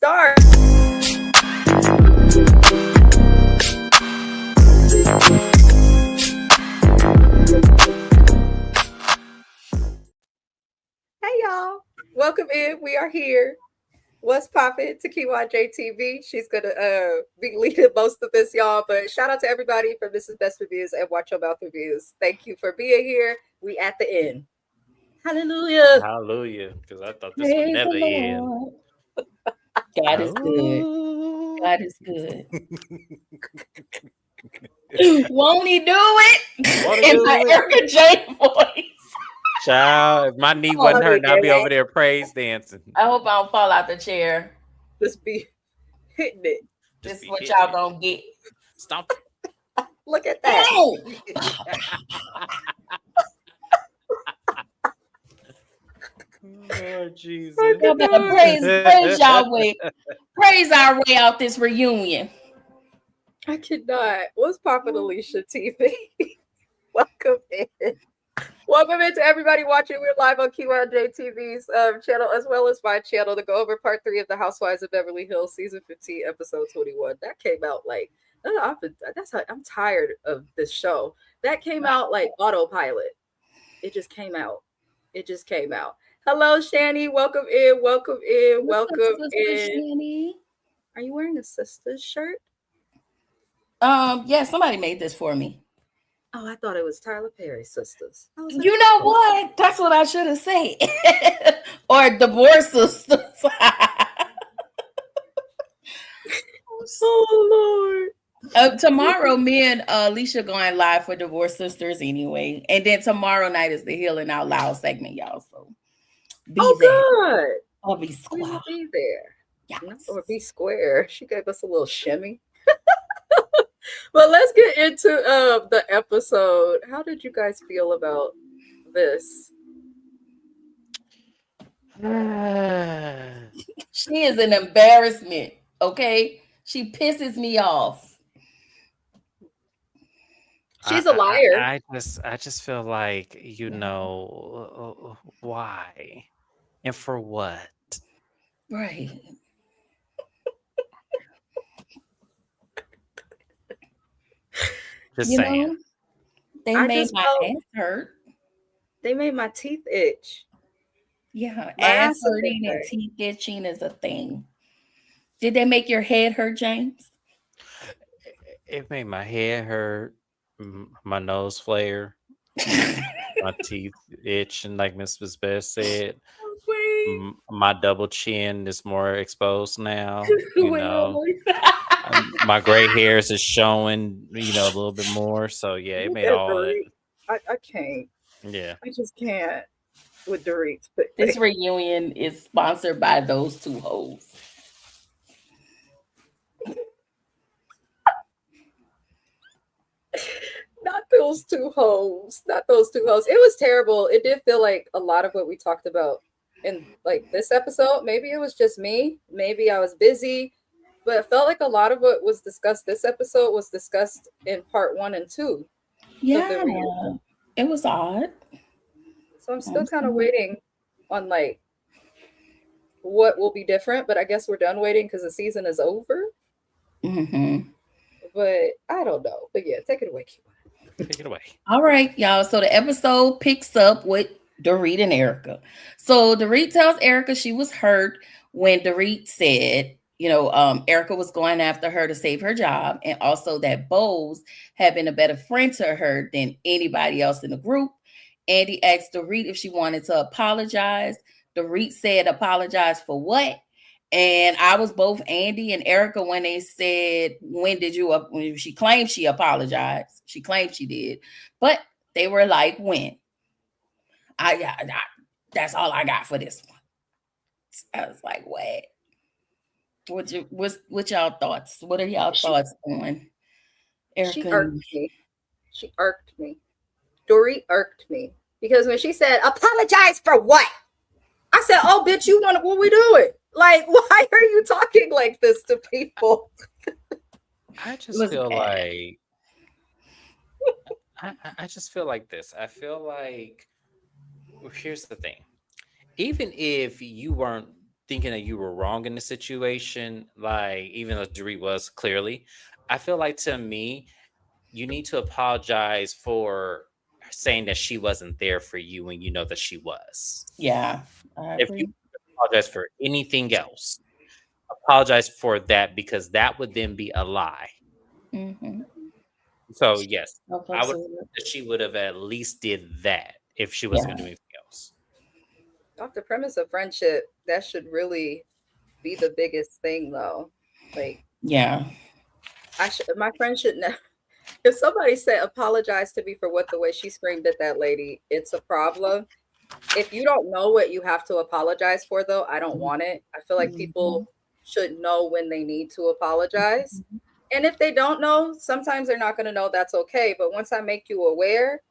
start. Hey y'all, welcome in. We are here. What's poppin'? Takiwa JTV. She's gonna be leading most of this, y'all. But shout out to everybody from This Is Best Reviews and Watch Your Mouth Reviews. Thank you for being here. We at the end. Hallelujah. Hallelujah. Because I thought this would never end. God is good. God is good. Won't he do it? In my Erica J voice. Child, if my knee wasn't hurting, I'd be over there praise dancing. I hope I don't fall out the chair. Just be hitting it. This is what y'all gonna get. Stomp. Look at that. Oh, Jesus. Praise Yahweh. Praise our way out this reunion. I cannot. What's poppin', Alicia TV? Welcome in. Welcome in to everybody watching. We're live on QRJ TV's channel as well as my channel to go over part 3 of the Housewives of Beverly Hills season 15 episode 21. That came out like I'm tired of this show. That came out like autopilot. It just came out. Hello, Shani. Welcome in. Welcome in. Welcome in. Shani? Are you wearing a sister's shirt? Yeah, somebody made this for me. Oh, I thought it was Tyler Perry's sisters. You know what? That's what I should have said. Or divorce sisters. Oh, Lord. Tomorrow, me and Alicia going live for Divorce Sisters anyway. And then tomorrow night is the Healing Out Loud segment, y'all. So be there. Good. I'll be square. Be there. Yes. Or be square. She gave us a little shimmy. Well, let's get into the episode. How did you guys feel about this? She is an embarrassment, okay? She pisses me off. She's a liar. I just feel like, why? And for what? Right. Just saying. They made my ass hurt. They made my teeth itch. Yeah, ass hurting and teeth itching is a thing. Did they make your head hurt, James? It made my head hurt, my nose flare, my teeth itch, and like Mrs. Best said, my double chin is more exposed now. My gray hairs is showing, a little bit more. So yeah, it made all that. I can't. Yeah, I just can't with Dorit. This reunion is sponsored by those two hoes. Not those two hoes. It was terrible. It did feel like a lot of what we talked about in like this episode. Maybe it was just me. Maybe I was busy. But it felt like a lot of what was discussed this episode was discussed in part 1 and 2. Yeah, it was odd. So I'm still kind of waiting on like what will be different. But I guess we're done waiting because the season is over. Mm-hmm. But I don't know. But yeah, take it away, Kiwa. Take it away. All right, y'all. So the episode picks up with Dorit and Erica. So Dorit tells Erica she was hurt when Dorit said, Erica was going after her to save her job, and also that Bose had been a better friend to her than anybody else in the group. Andy asked Dorit if she wanted to apologize. Dorit said, apologize for what? And I was both Andy and Erica when they said, when she claimed she apologized. She claimed she did, but they were like, when? That's all I got for this one. I was like, what? What y'all thoughts? What are y'all thoughts on Erica? She irked me. Dorit irked me because when she said apologize for what, I said, "Oh, bitch, what we doing? Like, why are you talking like this to people?" I just feel like I just feel like this. I feel like here's the thing. Even if you weren't thinking that you were wrong in the situation, like even though Dorit was clearly, I feel like to me, you need to apologize for saying that she wasn't there for you when you know that she was. Yeah, I If you agree. apologize for anything else, apologize for that because that would then be a lie. Mm-hmm. So yes, I would Absolutely. that she would have at least did that if she wasn't Yeah, going to do anything else. Off the premise of friendship, that should really be the biggest thing, though. Like, yeah, my friend should know. If somebody said apologize to me for what the way she screamed at that lady, it's a problem. If you don't know what you have to apologize for, though, I don't want it. I feel like mm-hmm. people should know when they need to apologize. And if they don't know, sometimes they're not going to know. That's okay. But once I make you aware,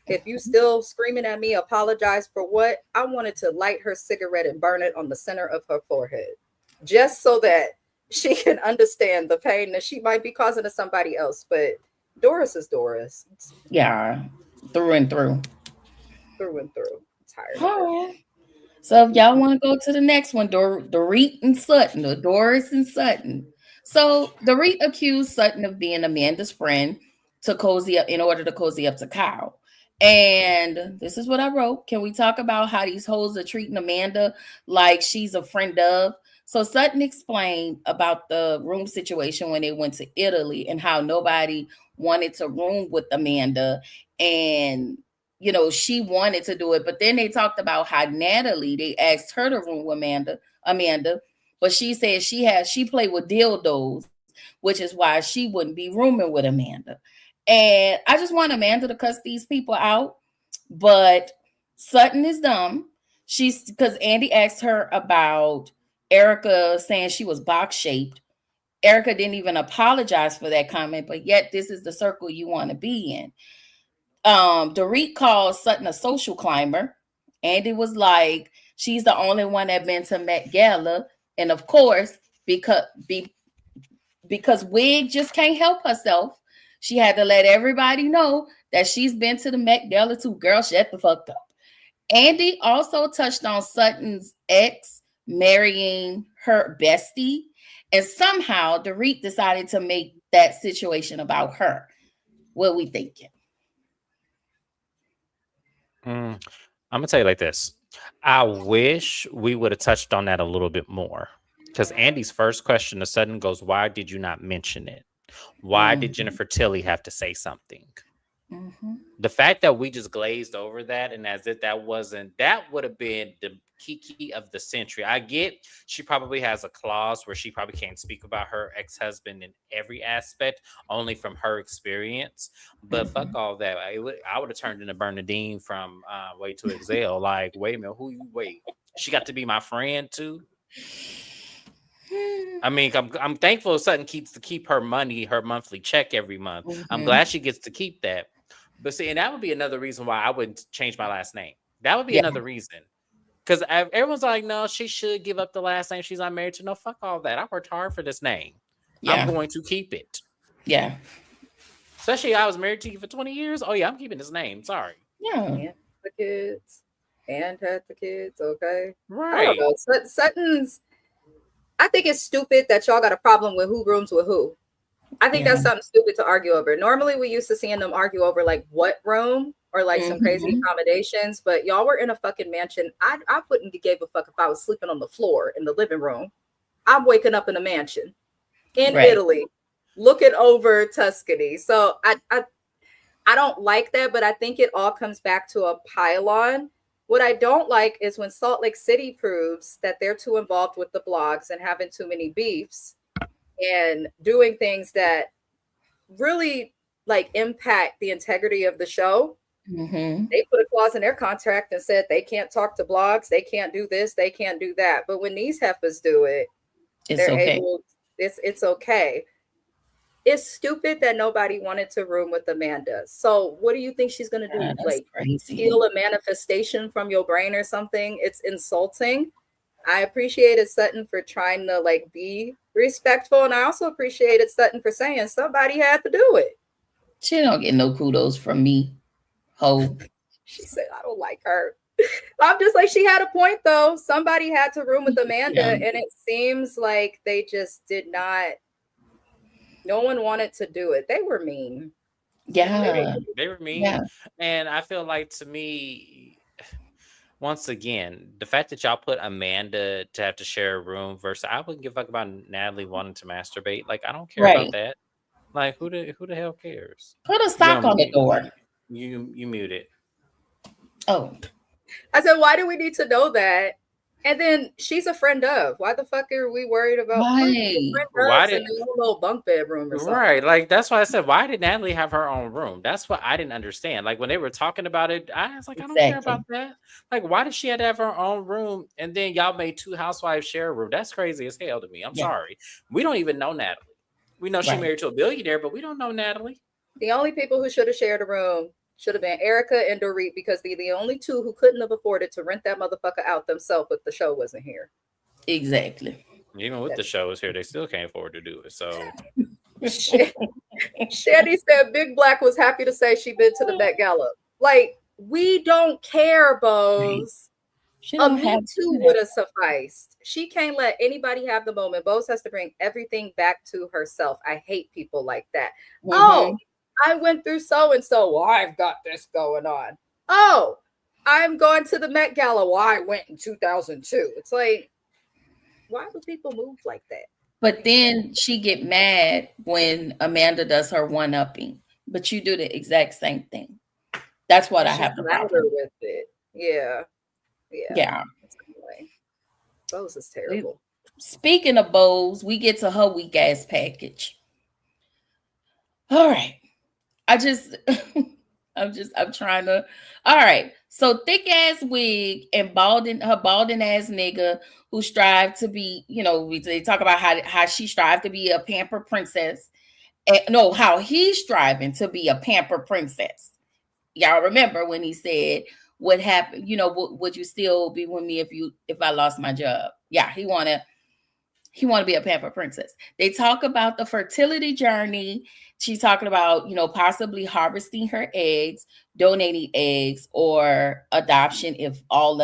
if you still screaming at me, apologize for what? I wanted to light her cigarette and burn it on the center of her forehead, just so that she can understand the pain that she might be causing to somebody else. But Doris is Doris. It's Yeah, through and through. through and through. I'm tired of it. All right. So if y'all want to go to the next one, Dorit and Sutton, or Doris and Sutton. So Dorit accused Sutton of being Amanda's friend to cozy up in order to cozy up to Kyle. And this is what I wrote. Can we talk about how these hoes are treating Amanda like she's a friend of? So Sutton explained about the room situation when they went to Italy and how nobody wanted to room with Amanda. And she wanted to do it, but then they talked about how Natalie, they asked her to room with Amanda, but she said she played with dildos, which is why she wouldn't be rooming with Amanda. And I just want Amanda to cuss these people out, but Sutton is dumb. She's because Andy asked her about Erica saying she was box shaped. Erica didn't even apologize for that comment, but yet this is the circle you want to be in. Dorit called Sutton a social climber. Andy was like, she's the only one that been to Met Gala. And of course, because Wig just can't help herself, she had to let everybody know that she's been to the Met Gala too. Girl, shut the fuck up. Andy also touched on Sutton's ex marrying her bestie. And somehow Dorit decided to make that situation about her. What we thinking? I'm gonna tell you like this. I wish we would have touched on that a little bit more. Because Andy's first question to Sutton goes, why did you not mention it? Why did Jennifer Tilly have to say something? Mm-hmm. The fact that we just glazed over that and as if that would have been the kiki of the century. I get she probably has a clause where she probably can't speak about her ex-husband in every aspect, only from her experience. But fuck all that. I would have turned into Bernadine from Way to Exhale. Like, wait a minute, wait? She got to be my friend too. I mean, I'm thankful Sutton keeps to keep her money, her monthly check every month. Mm-hmm. I'm glad she gets to keep that. But see, and that would be another reason why I wouldn't change my last name. That would be another reason. Because everyone's like, no, she should give up the last name she's not married to. No, fuck all that. I worked hard for this name. Yeah. I'm going to keep it. Yeah. Especially I was married to you for 20 years. Oh, yeah, I'm keeping this name. Sorry. Yeah. And the kids. And had the kids, okay? Right. I don't know. Sutton's, I think it's stupid that y'all got a problem with who rooms with who. I think that's something stupid to argue over. Normally, we used to seeing them argue over like what room or like some crazy accommodations, but y'all were in a fucking mansion. I wouldn't give a fuck if I was sleeping on the floor in the living room. I'm waking up in a mansion in Italy, looking over Tuscany. So I don't like that, but I think it all comes back to a pylon. What I don't like is when Salt Lake City proves that they're too involved with the blogs and having too many beefs and doing things that really like impact the integrity of the show. They put a clause in their contract and said they can't talk to blogs, they can't do this, they can't do that. But when these heifers do it, it's okay. It's stupid that nobody wanted to room with Amanda. So what do you think she's gonna do? Like steal a manifestation from your brain or something? It's insulting. I appreciated Sutton for trying to like be respectful, and I also appreciated Sutton for saying somebody had to do it. She don't get no kudos from me. Ho. She said, I don't like her. I'm just like, she had a point though. Somebody had to room with Amanda, Yeah. and it seems like they just did not. No one wanted to do it. They were mean. Yeah. They were mean. Yeah. And I feel like, to me, once again, the fact that y'all put Amanda to have to share a room versus, I wouldn't give a fuck about Natalie wanting to masturbate. Like, I don't care Right. about that. Like, who the hell cares? Put a stock on the door. You muted. Oh. I said, why do we need to know that? And then she's a friend of. Why the fuck are we worried about? Right. Why in their own little bunk bedroom or something? Right, like that's why I said, why did Natalie have her own room? That's what I didn't understand. Like when they were talking about it, I was like, I don't care about that. Like, why did she have to have her own room? And then y'all made two housewives share a room. That's crazy as hell to me. I'm sorry. We don't even know Natalie. We know she married to a billionaire, but we don't know Natalie. The only people who should have shared a room should have been Erica and Dorit, because they're the only two who couldn't have afforded to rent that motherfucker out themselves if the show wasn't here. Exactly. Even with the show is here, they still can't afford to do it. So Shandy said Big Black was happy to say she'd been to the Met Gala. Like, we don't care, Bose. A Me Too would have sufficed. She can't let anybody have the moment. Bose has to bring everything back to herself. I hate people like that. Mm-hmm. Oh, I went through so-and-so. Well, I've got this going on. Oh, I'm going to the Met Gala. Well, I went in 2002. It's like, why do people move like that? But then she get mad when Amanda does her one-upping. But you do the exact same thing. That's what I have the problem with it. Yeah. Anyway, Bose is terrible. Speaking of Bose, we get to her weak ass package. All right. I'm trying to. All right. So thick ass wig and balding ass nigga who strive to be, they talk about how she strived to be a pamper princess. How he's striving to be a pamper princess. Y'all remember when he said, what happened? Would you still be with me if I lost my job? Yeah, he want to be a pamper princess. They talk about the fertility journey. She's talking about, possibly harvesting her eggs, donating eggs, or adoption if all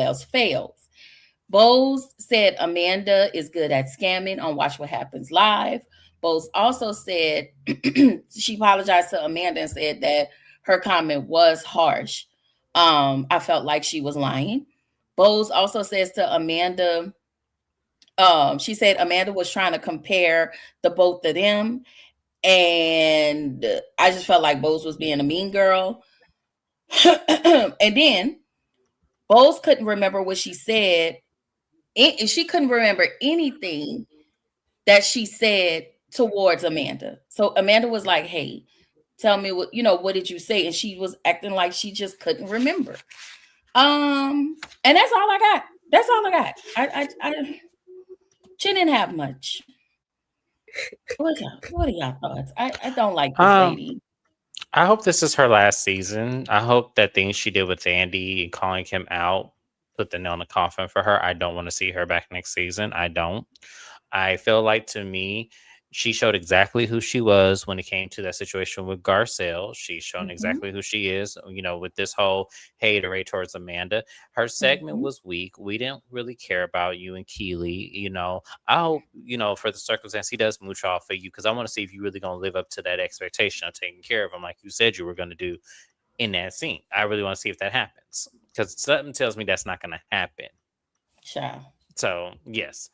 else fails. Bose said Amanda is good at scamming on Watch What Happens Live. Bose also said she apologized to Amanda and said that her comment was harsh. I felt like she was lying. Bose also says to Amanda, she said Amanda was trying to compare the both of them. And I just felt like Bose was being a mean girl. And then Bose couldn't remember what she said. She couldn't remember anything that she said towards Amanda. So Amanda was like, hey, tell me what did you say? And she was acting like she just couldn't remember. And that's all I got. That's all I got. I she didn't have much. What are y'all thoughts? I don't like this lady. I hope this is her last season. I hope that thing she did with Andy and calling him out put the nail in the coffin for her. I don't want to see her back next season. I don't. I feel like, to me, she showed exactly who she was when it came to that situation with Garcelle. She's shown exactly who she is, with this whole haterade towards Amanda. Her segment was weak. We didn't really care about you and Keely. I hope, for the circumstance, he does mooch off of you, because I want to see if you're really going to live up to that expectation of taking care of him like you said you were going to do in that scene. I really want to see if that happens, because something tells me that's not going to happen. Sure. So yes,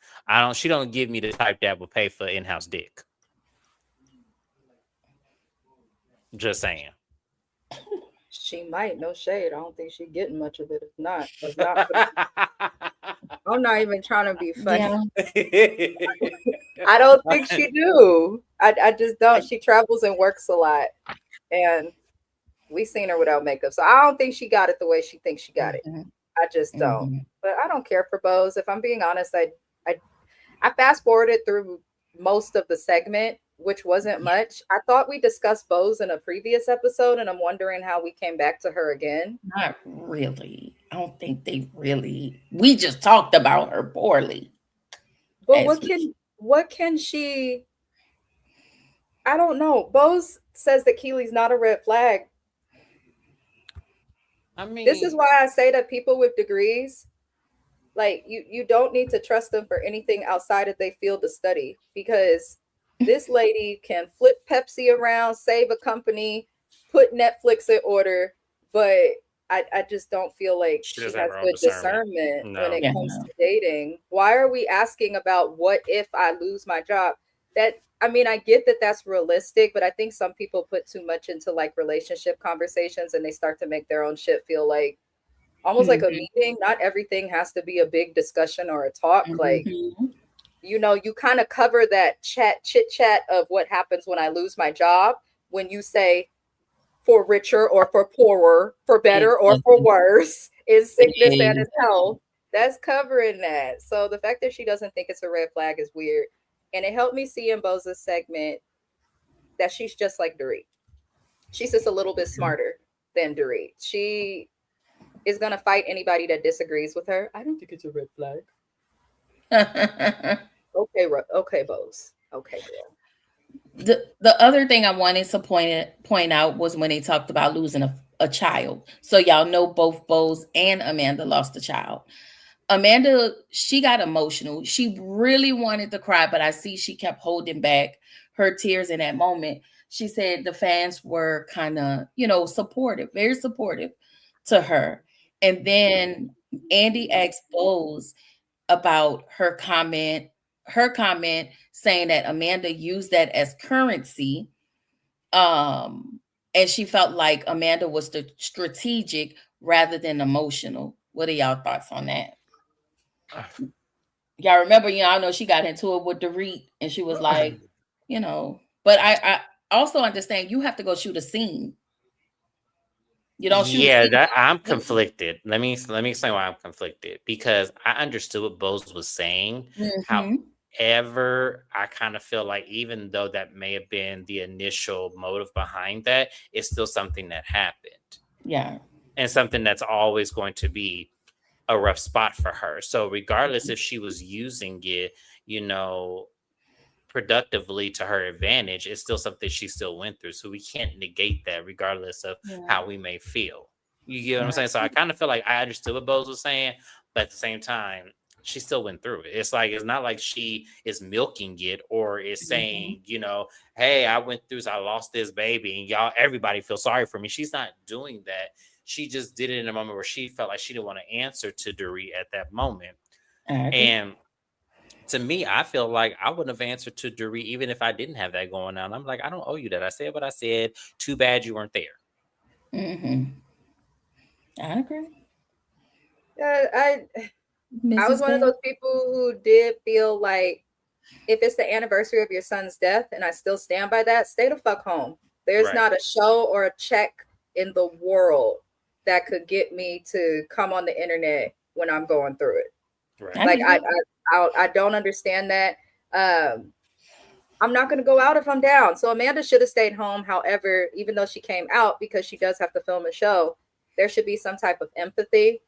she don't give me the type that will pay for in-house dick. Just saying. She might, no shade. I don't think she's getting much of it. If not, I'm not even trying to be funny. Yeah. I don't think she do. I just don't. She travels and works a lot, and we seen her without makeup, so I don't think she got it the way she thinks she got it. I just don't. But I don't care for Bose. If I'm being honest, I fast forwarded through most of the segment, which wasn't much. I thought we discussed Bose in a previous episode, and I'm wondering how we came back to her again. Not really. I don't think they really. We just talked about her poorly. But what can she? I don't know. Bose says that Keely's not a red flag. I This is mean, why I say that people with degrees, like you don't need to trust them for anything outside of their field of study, because this lady can flip Pepsi around, save a company, put Netflix in order, but I just don't feel like she she doesn't have has her own good discernment. discernment when No. it Yeah. comes to dating. Why are we asking about what if I lose my job? That, I mean, I get that that's realistic, but I think some people put too much into like relationship conversations and they start to make their own shit feel like almost like a meeting. Not everything has to be a big discussion or a talk. Like, you know, you kind of cover that chit chat of what happens when I lose my job when you say for richer or for poorer, for better or for worse, in sickness and in health. That's covering that. So the fact that she doesn't think it's a red flag is weird. And it helped me see in Boza's segment that she's just like Dorit. She's just a little bit smarter than Dorit. She is going to fight anybody that disagrees with her. I don't think it's a red flag. Okay, okay, Bose. Okay, girl. The other thing I wanted to point out was when they talked about losing a child. So y'all know both Bose and Amanda lost a child. Amanda, she got emotional. She really wanted to cry, but I see she kept holding back her tears in that moment. She said the fans were kind of, supportive, very supportive to her. And then Andy asked Bose about her comment saying that Amanda used that as currency. And she felt like Amanda was the strategic rather than emotional. What are y'all thoughts on that? Y'all remember, I know she got into it with Dorit and she was like, but I also understand you have to go shoot a scene. You don't shoot a scene. That I'm conflicted. Let me explain why I'm conflicted, because I understood what Bose was saying. However, I kind of feel like even though that may have been the initial motive behind that, it's still something that happened. Yeah. And something that's always going to be a rough spot for her. So regardless if she was using it, productively to her advantage, it's still something she still went through. So we can't negate that regardless of how we may feel. You get what I'm saying? So I kind of feel like I understood what Bose was saying, but at the same time, she still went through it. It's like, it's not like she is milking it or is saying, hey, I went through, so I lost this baby and everybody feels sorry for me. She's not doing that. She just did it in a moment where she felt like she didn't want to answer to Dorit at that moment. And to me, I feel like I wouldn't have answered to Dorit even if I didn't have that going on. I'm like, I don't owe you that. I said what I said. Too bad you weren't there. I agree. I was one of those people who did feel like if it's the anniversary of your son's death, and I still stand by that, stay the fuck home. There's not a show or a check in the world that could get me to come on the internet when I'm going through it. Right. Like I don't understand that. I'm not going to go out if I'm down. So Amanda should have stayed home. However, even though she came out, because she does have to film a show, there should be some type of empathy.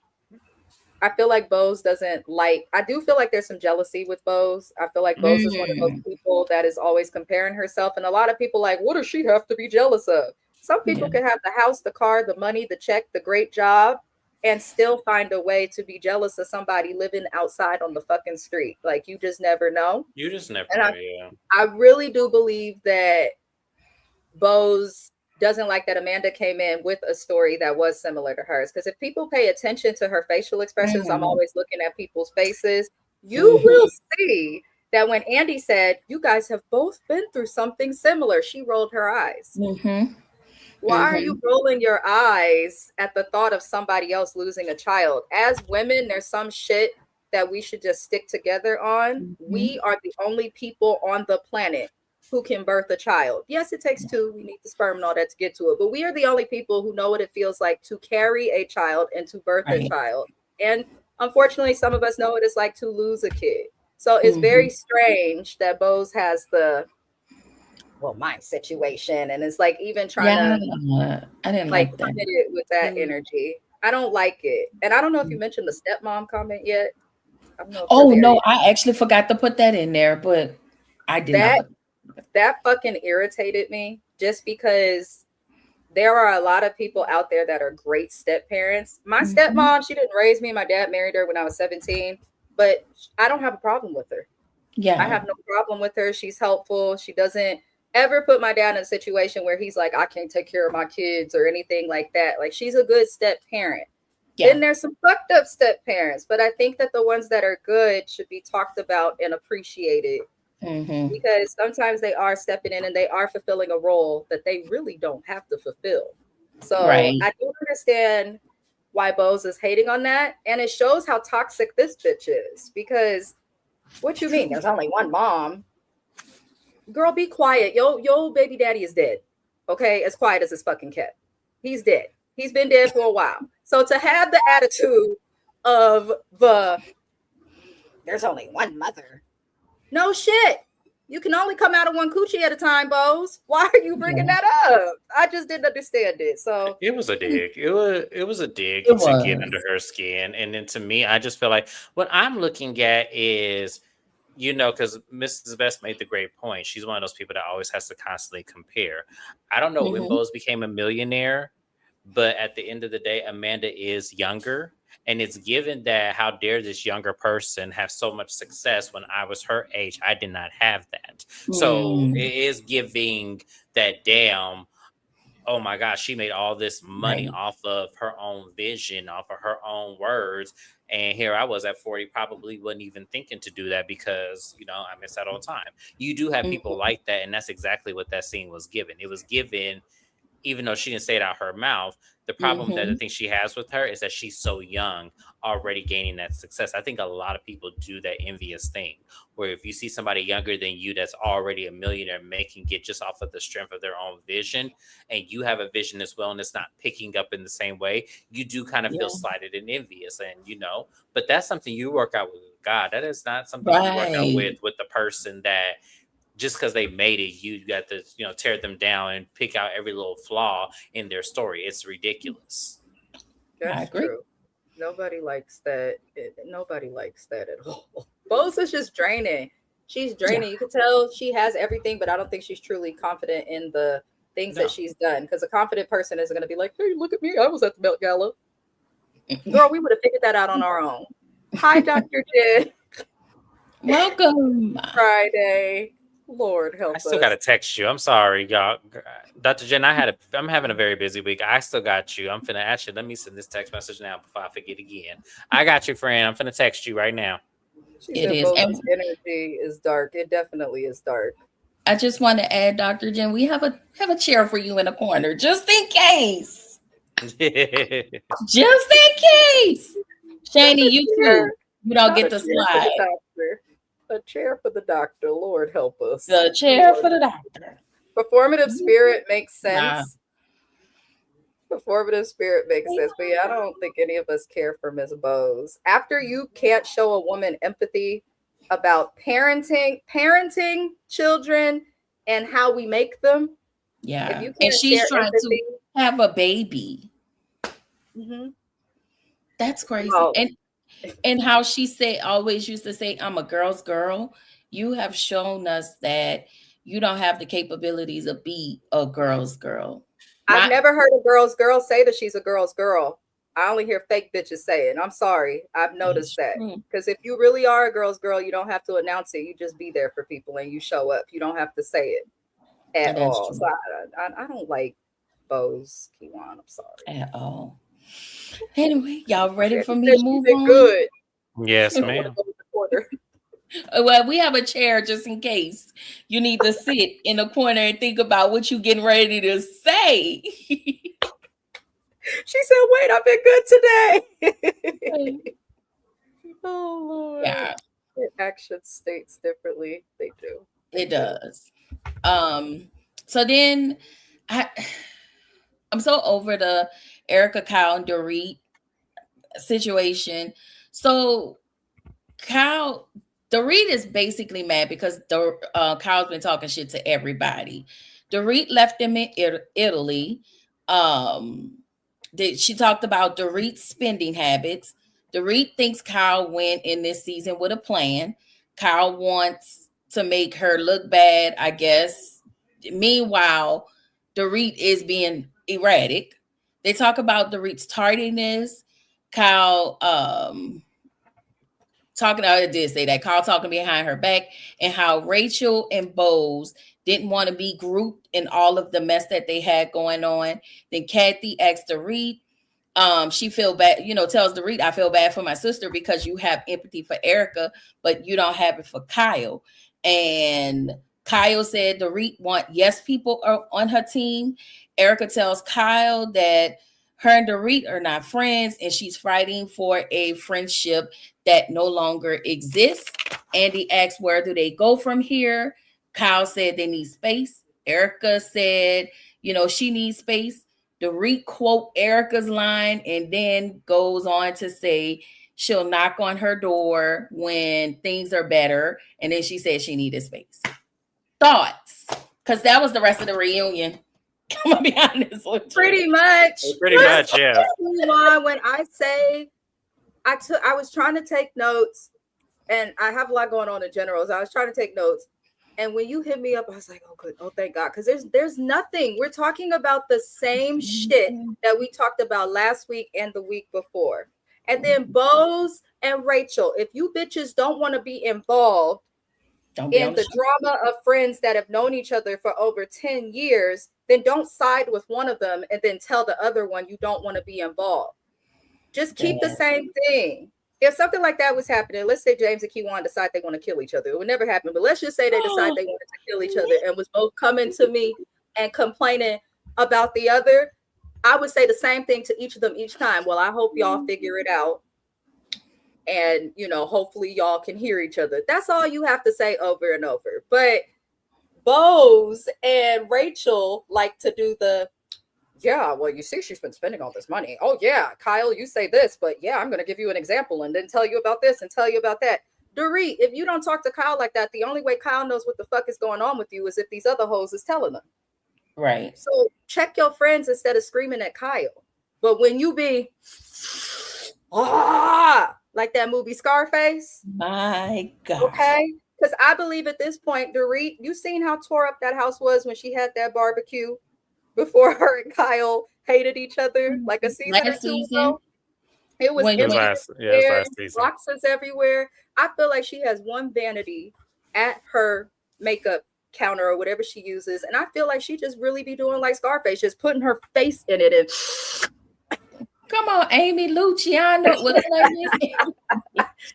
I feel like Bose doesn't like, I do feel like there's some jealousy with Bose. I feel like Bose is one of those people that is always comparing herself. And a lot of people like, what does she have to be jealous of? Some people can have the house, the car, the money, the check, the great job, and still find a way to be jealous of somebody living outside on the fucking street. Like, you just never know. You just never know, I really do believe that Bose doesn't like that Amanda came in with a story that was similar to hers. Because if people pay attention to her facial expressions, I'm always looking at people's faces. You will see that when Andy said, you guys have both been through something similar, she rolled her eyes. Why are you rolling your eyes at the thought of somebody else losing a child? As women, there's some shit that we should just stick together on. We are the only people on the planet who can birth a child. Yes, it takes two. We need the sperm and all that to get to it. But we are the only people who know what it feels like to carry a child and to birth a child. And unfortunately, some of us know what it's like to lose a kid. So it's very strange that Bose has the, my situation. And it's like even trying to, I didn't like that. It with that energy. I don't like it. And I don't know if you mentioned the stepmom comment yet. I don't know. Oh, no, I actually forgot to put that in there, but I did not. That fucking irritated me just because there are a lot of people out there that are great step parents. My stepmom, she didn't raise me. My dad married her when I was 17, but I don't have a problem with her. Yeah. I have no problem with her. She's helpful. She doesn't ever put my dad in a situation where he's like, I can't take care of my kids or anything like that. Like, she's a good step parent. Yeah. Then there's some fucked up step parents, but I think that the ones that are good should be talked about and appreciated. Because sometimes they are stepping in and they are fulfilling a role that they really don't have to fulfill. So Right. I do understand why Bose is hating on that. And it shows how toxic this bitch is. Because what you mean? There's only one mom. Girl, be quiet. Yo baby daddy is dead. Okay? As quiet as his fucking cat. He's dead. He's been dead for a while. So to have the attitude of there's only one mother. No shit. You can only come out of one coochie at a time, Bose. Why are you bringing that up? I just didn't understand it. So it was a dig. It was a dig It to get was. under her skin. And then to me, I just feel like what I'm looking at is, you know, because Mrs. Best made the great point. She's one of those people that always has to constantly compare. I don't know when Bose became a millionaire, but at the end of the day, Amanda is younger. And it's given that how dare this younger person have so much success when I was her age? I did not have that. So it is giving that damn, oh my gosh, she made all this money off of her own vision, off of her own words. And here I was at 40, probably wasn't even thinking to do that because, you know, I miss out all the time. You do have people like that. And that's exactly what that scene was given. It was given, even though she didn't say it out her mouth, the problem that I think she has with her is that she's so young, already gaining that success. I think a lot of people do that envious thing, where if you see somebody younger than you that's already a millionaire making it just off of the strength of their own vision, and you have a vision as well, and it's not picking up in the same way, you do kind of feel slighted and envious, and you know. But that's something you work out with God. That is not something you work out with the person that, just because they made it, you got to, you know, tear them down and pick out every little flaw in their story. It's ridiculous. That's true. Nobody likes that. Nobody likes that at all. Bose is just draining. She's draining. Yeah. You can tell she has everything, but I don't think she's truly confident in the things that she's done. Because a confident person isn't going to be like, hey, look at me. I was at the Met Gala. Girl, we would have figured that out on our own. Hi, Dr. Jen. Welcome. Friday. Lord help us. I still got to text you. I'm sorry, y'all. Dr. Jen, I'm having a very busy week. I still got you. I'm finna actually, let me send this text message now before I forget again. I got you, friend. I'm finna text you right now. She said Bose's energy is dark. It definitely is dark. I just want to add, Dr. Jen, we have a chair for you in the corner, just in case. Just in case. Shani, you too. You don't get to slide. A chair for the doctor. Lord help us. The chair for the doctor. Performative spirit makes sense. Performative spirit makes sense. But yeah, I don't think any of us care for Ms. Bose. After you can't show a woman empathy about parenting children and how we make them. Yeah. And she's trying to have a baby. That's crazy. Oh. And how she always used to say, I'm a girl's girl. You have shown us that you don't have the capabilities of be a girl's girl. I've never heard a girl's girl say that she's a girl's girl. I only hear fake bitches say it. I'm sorry. I've noticed that. Because if you really are a girl's girl, you don't have to announce it. You just be there for people and you show up. You don't have to say it at all. So I don't like Bose, Kiwan. I'm sorry. At all. Anyway, y'all ready for me to move on? Good. Yes, ma'am. Well, we have a chair just in case you need to sit in the corner and think about what you're getting ready to say. She said, wait, I've been good today. Oh, Lord. Yeah. It actually states differently. They do. It does. So then I'm so over the Erica, Kyle, and Dorit situation. So Dorit is basically mad because Kyle's been talking shit to everybody. Dorit left him in Italy. She talked about Dorit's spending habits. Dorit thinks Kyle went in this season with a plan. Kyle wants to make her look bad, I guess. Meanwhile, Dorit is being erratic. They talk about Dorit's tardiness. Kyle I did say that Kyle talking behind her back, and how Rachel and Bose didn't want to be grouped in all of the mess that they had going on. Then Kathy asked Dorit, she feel bad, tells Dorit, I feel bad for my sister because you have empathy for Erica, but you don't have it for Kyle. And Kyle said Dorit want yes people on her team. Erica tells Kyle that her and Dorit are not friends, and she's fighting for a friendship that no longer exists. Andy asked, where do they go from here? Kyle said they need space. Erica said, she needs space. Dorit quote Erica's line and then goes on to say she'll knock on her door when things are better. And then she said she needed space. Thoughts? Because that was the rest of the reunion. I'm gonna be honest with you. Pretty much, yeah. When I say I was trying to take notes, and I have a lot going on in general, so I was trying to take notes. And when you hit me up, I was like, oh, good. Oh, thank God. Because there's nothing. We're talking about the same shit that we talked about last week and the week before. And then Bose and Rachel, if you bitches don't want to be involved in the drama of friends that have known each other for over 10 years, then don't side with one of them and then tell the other one you don't want to be involved. Just keep the same thing. If something like that was happening, let's say James and Kiwan decide they want to kill each other. It would never happen, but let's just say they decide they wanted to kill each other and was both coming to me and complaining about the other. I would say the same thing to each of them each time. Well, I hope y'all figure it out. And, hopefully y'all can hear each other. That's all you have to say over and over. But Bose and Rachel like to do the, yeah, well, you see, she's been spending all this money. Oh, yeah, Kyle, you say this, but yeah, I'm going to give you an example and then tell you about this and tell you about that. Dorit, if you don't talk to Kyle like that, the only way Kyle knows what the fuck is going on with you is if these other hoes is telling them. Right. So check your friends instead of screaming at Kyle. But when you be, like that movie Scarface. My God. Okay? Because I believe at this point, Dorit, you seen how tore up that house was when she had that barbecue before her and Kyle hated each other like a season or two ago. It was last season. Boxes everywhere. I feel like she has one vanity at her makeup counter or whatever she uses, and I feel like she just really be doing like Scarface, just putting her face in it and come on, Amy Luciano. What her name is?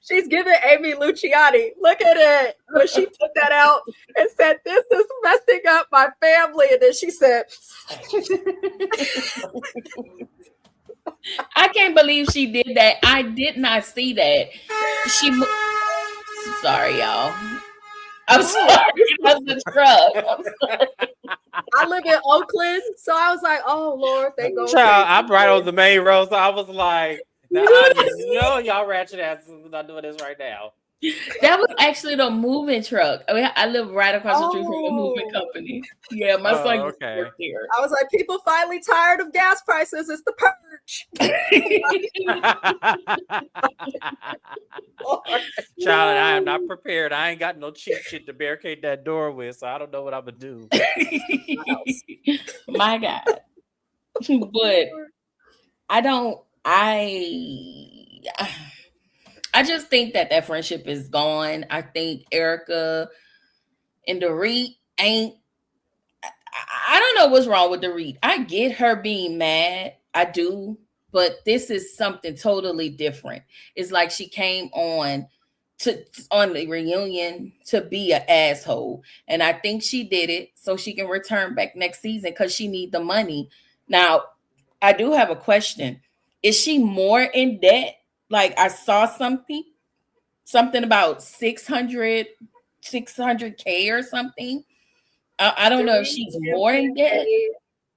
She's giving Amy Luciani. Look at it. When she put that out and said, this is messing up my family. And then she said, I can't believe she did that. I did not see that. Sorry, y'all. I'm sorry. That's the truck. I'm sorry. I live in Oakland, so I was like, "Oh Lord, they go." I'm right on the main road, so I was like, y'all ratchet asses not doing this right now." That was actually the moving truck. I live right across the street from a moving company. Yeah, my son used to work here. I was like, people finally tired of gas prices. It's the purge. Child, I am not prepared. I ain't got no cheap shit to barricade that door with, so I don't know what I'm gonna do. My God. But I just think that friendship is gone. I think Erica and Dorit ain't. I don't know what's wrong with Dorit. I get her being mad. I do. But this is something totally different. It's like she came on the reunion to be an asshole. And I think she did it so she can return back next season because she need the money. Now, I do have a question. Is she more in debt? Like I saw something about 600K or something. I don't know if she's more in debt.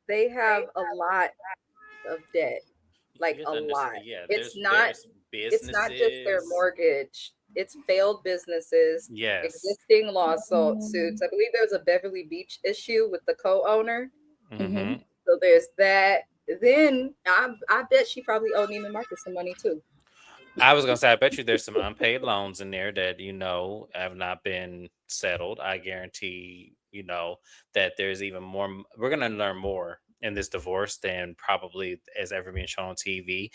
They have a lot of debt, like a lot. Yeah, it's not just their mortgage. It's failed businesses, existing lawsuits. I believe there was a Beverly Beach issue with the co-owner. Mm-hmm. So there's that. Then I bet she probably owed Neiman Marcus some money too. I was gonna say, I bet you there's some unpaid loans in there that have not been settled. I guarantee that there's even more. We're gonna learn more in this divorce than probably has ever been shown on TV.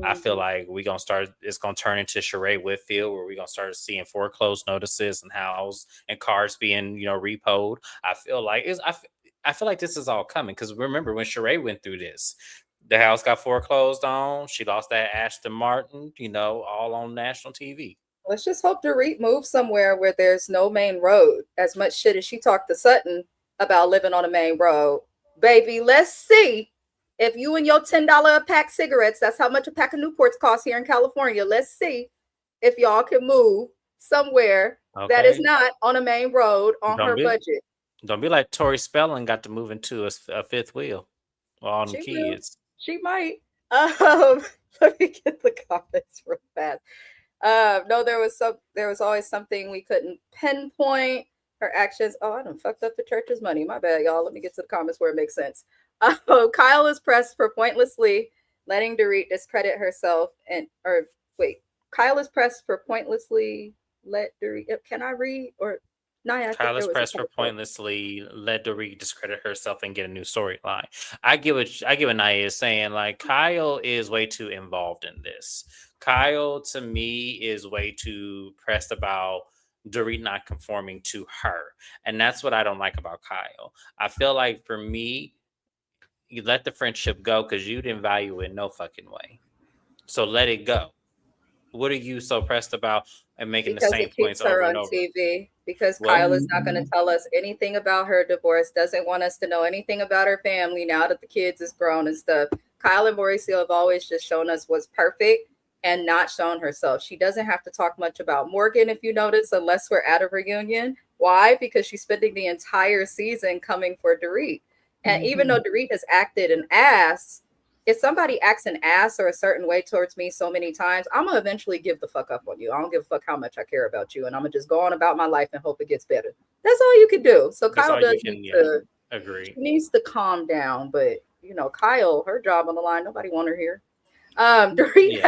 I feel like it's gonna turn into Sheree Whitfield, where we're gonna start seeing foreclosed notices and house and cars being, repoed. I feel like I feel like this is all coming, because remember when Sheree went through this, the house got foreclosed on. She lost that Ashton Martin, all on national TV. Let's just hope Dorit moves somewhere where there's no main road. As much shit as she talked to Sutton about living on a main road, baby, let's see. If you and your $10 a pack cigarettes, that's how much a pack of Newports costs here in California. Let's see if y'all can move somewhere that is not on a main road on her budget. Don't be like Tori Spelling got to move into a fifth wheel with all them kids. She might. Let me get the comments real fast. No, there was always something we couldn't pinpoint. Her actions. Oh, I done fucked up the church's money. My bad, y'all. Let me get to the comments where it makes sense. Kyle is pressed for pointlessly letting Dorit discredit herself Kyle is pressed for pointlessly let Dorit. Can I read or? Kyle is pressed for pointlessly let Dorit discredit herself and get a new storyline. I get what Naya is saying. Like, Kyle is way too involved in this. Kyle, to me, is way too pressed about Dorit not conforming to her. And that's what I don't like about Kyle. I feel like, for me, you let the friendship go because you didn't value it no fucking way. So let it go. What are you so pressed about and making the same points over and over? TV because Kyle is not going to tell us anything about her divorce, doesn't want us to know anything about her family now that the kids is grown and stuff. Kyle and Mauricio have always just shown us what's perfect and not shown herself. She doesn't have to talk much about Morgan, if you notice, unless we're at a reunion. Why? Because she's spending the entire season coming for Dorit. And even though Dorit has acted an ass, if somebody acts an ass or a certain way towards me so many times, I'm going to eventually give the fuck up on you. I don't give a fuck how much I care about you. And I'm going to just go on about my life and hope it gets better. That's all you can do. So Kyle agree. She needs to calm down. But, Kyle, her job on the line, nobody want her here. Dorit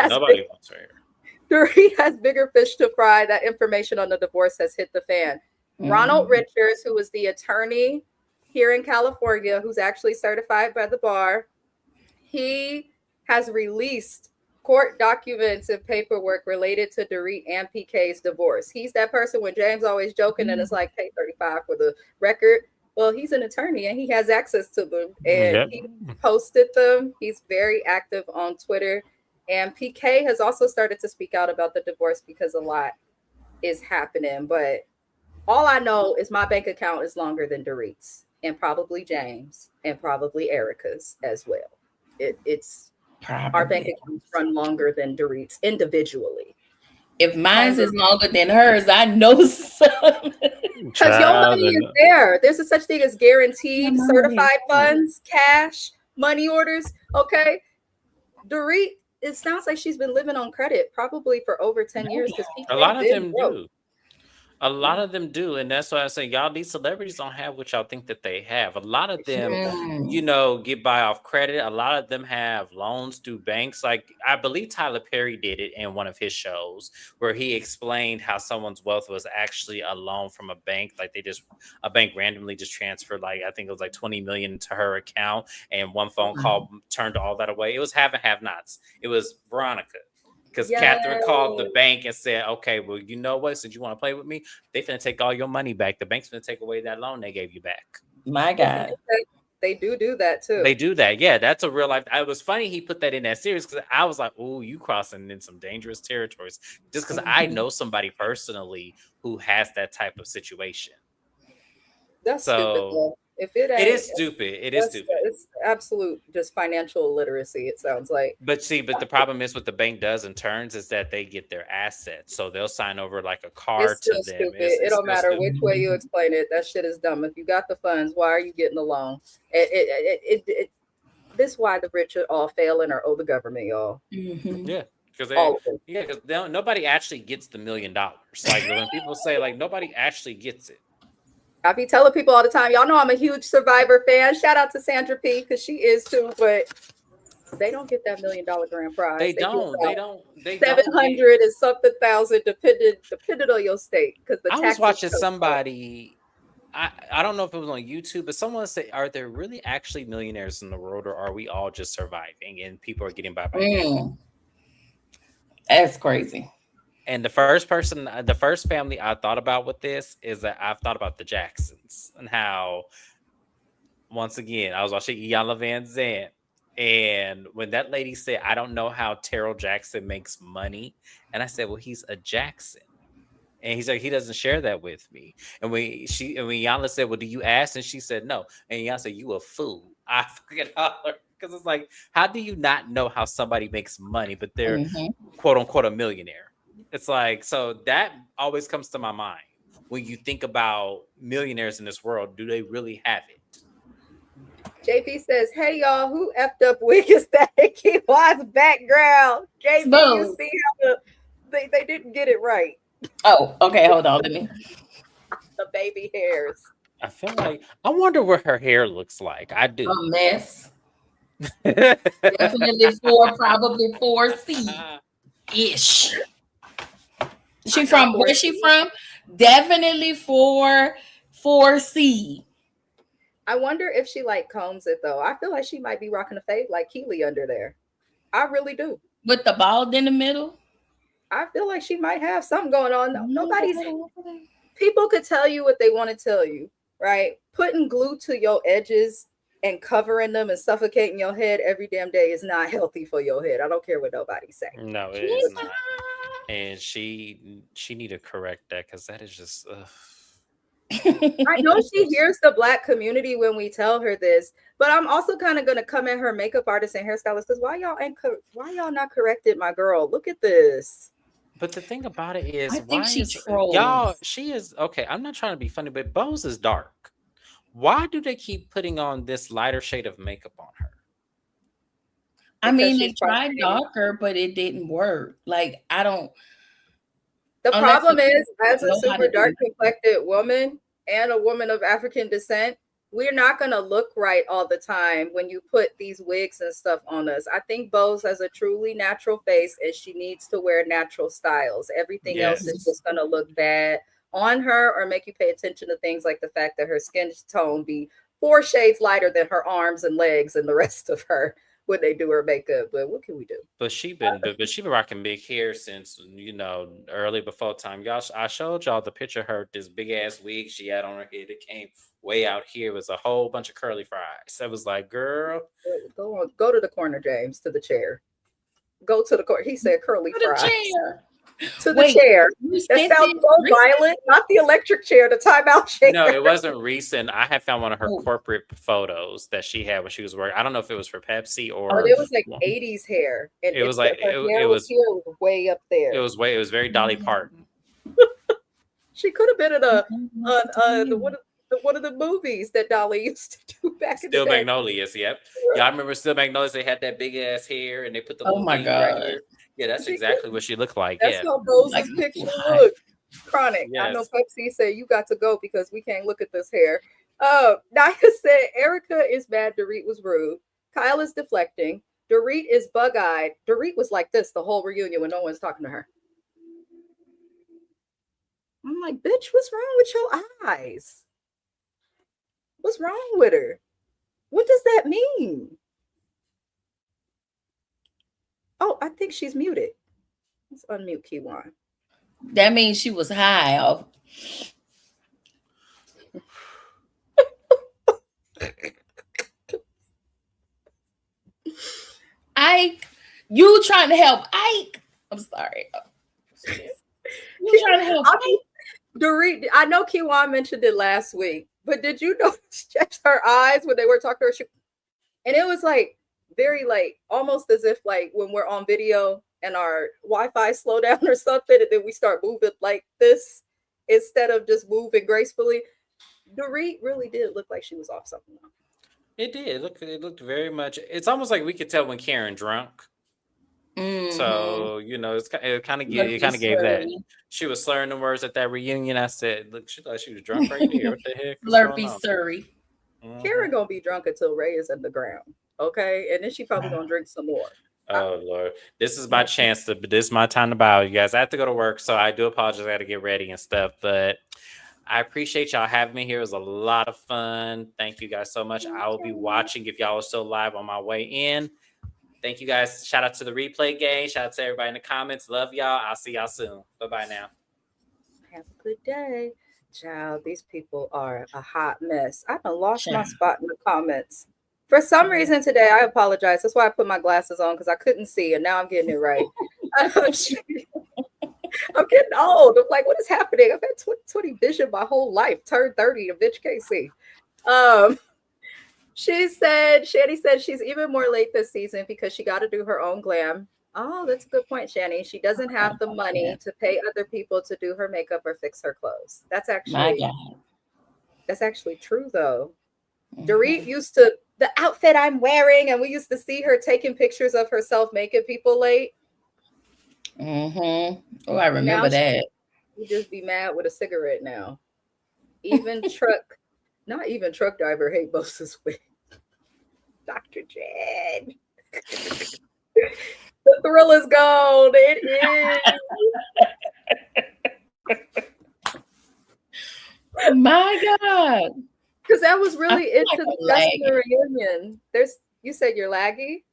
has bigger fish to fry. That information on the divorce has hit the fan. Ronald Richards, who was the attorney here in California, who's actually certified by the bar, he has released court documents and paperwork related to Dorit and PK's divorce. He's that person when James always joking and it's like pay 35 for the record. Well, he's an attorney and he has access to them, and he posted them. He's very active on Twitter, and PK has also started to speak out about the divorce because a lot is happening. But all I know is my bank account is longer than Dorit's, and probably James, and probably Erica's as well. It's our bank accounts run longer than Dorit's individually. If mine's is longer than hers, I know something. Because your money is there. There's a such thing as guaranteed certified funds, cash, money orders. Okay. Dorit, it sounds like she's been living on credit probably for over 10 years. Because a lot of them do. A lot of them do. And that's why I say, y'all, these celebrities don't have what y'all think that they have. A lot of them, get by off credit. A lot of them have loans through banks. Like, I believe Tyler Perry did it in one of his shows where he explained how someone's wealth was actually a loan from a bank. Like, a bank randomly just transferred, like, I think it was like 20 million into her account. And one phone call turned all that away. It was have and have nots. It was Veronica. Because Catherine called the bank and said, okay, well, you know what? Since you want to play with me, they finna take all your money back. The bank's finna take away that loan they gave you back. My God. They do that too. They do that. Yeah, that's a real life. It was funny he put that in that series because I was like, oh, you crossing in some dangerous territories. Just because I know somebody personally who has that type of situation. That's stupid. If it is stupid. It is stupid. It's absolute just financial illiteracy, it sounds like. But the problem is what the bank does in turns is that they get their assets. So they'll sign over like a card to them. Stupid. It don't matter which way you explain it. That shit is dumb. If you got the funds, why are you getting the loan? This is why the rich are all failing or owe the government, y'all. Yeah. Because nobody actually gets the $1 million. Like, when people say, like, nobody actually gets it. I be telling people all the time, y'all know I'm a huge Survivor fan. Shout out to Sandra P, because she is too, but they don't get that $1 million grand prize. They don't. 700 and something thousand, depending on your state. Because I was watching somebody I don't know if it was on YouTube, but someone said, "Are there really actually millionaires in the world, or are we all just surviving and people are getting by debt?" That's crazy. And the first family I thought about with this is that I've thought about the Jacksons and how, once again, I was watching Iyanla Van Zant, and when that lady said, "I don't know how Terrell Jackson makes money," and I said, "Well, he's a Jackson." And he's like, he doesn't share that with me. And when Yana said, "Well, do you ask?" and she said, "No." And Yana said, "You a fool." I fucking hollered because it's like, how do you not know how somebody makes money, but they're quote unquote a millionaire? It's like, so that always comes to my mind when you think about millionaires in this world. Do they really have it? JP says, "Hey y'all, who effed up wig is that in Kiwa's background?" JP, you see how they didn't get it right. Oh, okay. Hold on. Let me. The baby hairs. I feel like I wonder what her hair looks like. I do. A mess. Definitely probably 4C ish. She from where's she from? Definitely 4C. I wonder if she like combs it though. I feel like she might be rocking a fade like Keely under there. I really do. With the bald in the middle. I feel like she might have something going on. Nobody's people could tell you what they want to tell you, right? Putting glue to your edges and covering them and suffocating your head every damn day is not healthy for your head. I don't care what nobody say. No, it is not. And she need to correct that because that is just. I know she hears the Black community when we tell her this, but I'm also kind of gonna come at her makeup artist and hairstylist because why y'all not corrected my girl? Look at this. But the thing about it is, I think she trolls. Y'all, she is okay. I'm not trying to be funny, but Bose is dark. Why do they keep putting on this lighter shade of makeup on her? I mean, they tried darker, but it didn't work. Like, I don't. The problem is, as a super dark complected woman and a woman of African descent, we're not going to look right all the time when you put these wigs and stuff on us. I think Bose has a truly natural face and she needs to wear natural styles. Everything else is just going to look bad on her or make you pay attention to things like the fact that her skin tone be 4 shades lighter than her arms and legs and the rest of her when they do her makeup. But what can we do? But she been rocking big hair since, early before time. Y'all, I showed y'all the picture of her, this big ass wig she had on her head. It came way out here. It was a whole bunch of curly fries. I was like, girl, go to the corner, James, to the chair. Go to the corner. He said curly fries. Chair. To the chair. That sounds so violent. Not the electric chair, the timeout chair. No, it wasn't recent. I had found one of her corporate photos that she had when she was working. I don't know if it was for Pepsi or. It was like 80s hair. And it was like it was way up there. It was very Dolly Parton. She could have been in one of the movies that Dolly used to do back in the day. Still Magnolias, yep. Yeah, I remember Still Magnolias. They had that big ass hair and they put the little thing right here. Yeah, that's exactly what she looked like. That's how Bose's picture looked. Chronic. Yes. I know Pepsi said you got to go because we can't look at this hair. Naya said Erica is mad. Dorit was rude. Kyle is deflecting. Dorit is bug-eyed. Dorit was like this the whole reunion when no one's talking to her. I'm like, bitch, what's wrong with your eyes? What's wrong with her? What does that mean? Oh, I think she's muted. Let's unmute Kiwan. That means she was high off. Ike, you trying to help Ike? I'm sorry. You trying to help Ike? Dorit, I know Kiwan mentioned it last week, but did you notice her eyes when they were talking to her? And it was like very like almost as if like when we're on video and our Wi-Fi slow down or something, and then we start moving like this instead of just moving gracefully. Dorit really did look like she was off something. It did. It looked very much. It's almost like we could tell when Karen drunk. Mm-hmm. So it kind of gave that. She was slurring the words at that reunion. I said, "Look, she thought she was drunk right there. What the heck?" Slurpy Surrey. Mm-hmm. Karen gonna be drunk until Ray is in the ground, okay? And then she probably gonna drink some more. Oh Lord, this is my chance this is my time to bow, you guys. I have to go to work, so I do apologize. I got to get ready and stuff, but I appreciate y'all having me here. It was a lot of fun. Thank you guys so much. I will be watching if y'all are still live on my way in. Thank you guys. Shout out to the replay gang. Shout out to everybody in the comments. Love y'all. I'll see y'all soon. Bye-bye now. Have a good day. Child, these people are a hot mess. I done lost my spot in the comments. For some reason today, I apologize. That's why I put my glasses on, because I couldn't see, and now I'm getting it right. I'm getting old. I'm like, what is happening? I've had 20 vision my whole life. Turned 30, a bitch can't see. Shani said she's even more late this season because she got to do her own glam. Oh, that's a good point, Shani. She doesn't have the money to pay other people to do her makeup or fix her clothes. That's actually true, though. Dorit used to, the outfit I'm wearing, and we used to see her taking pictures of herself making people late. Oh, I remember that. You just be mad with a cigarette now. Not even truck driver hate Moses with Dr. Jen. The thrill is gone. It is. My God. Because that was really into the reunion. You said you're laggy?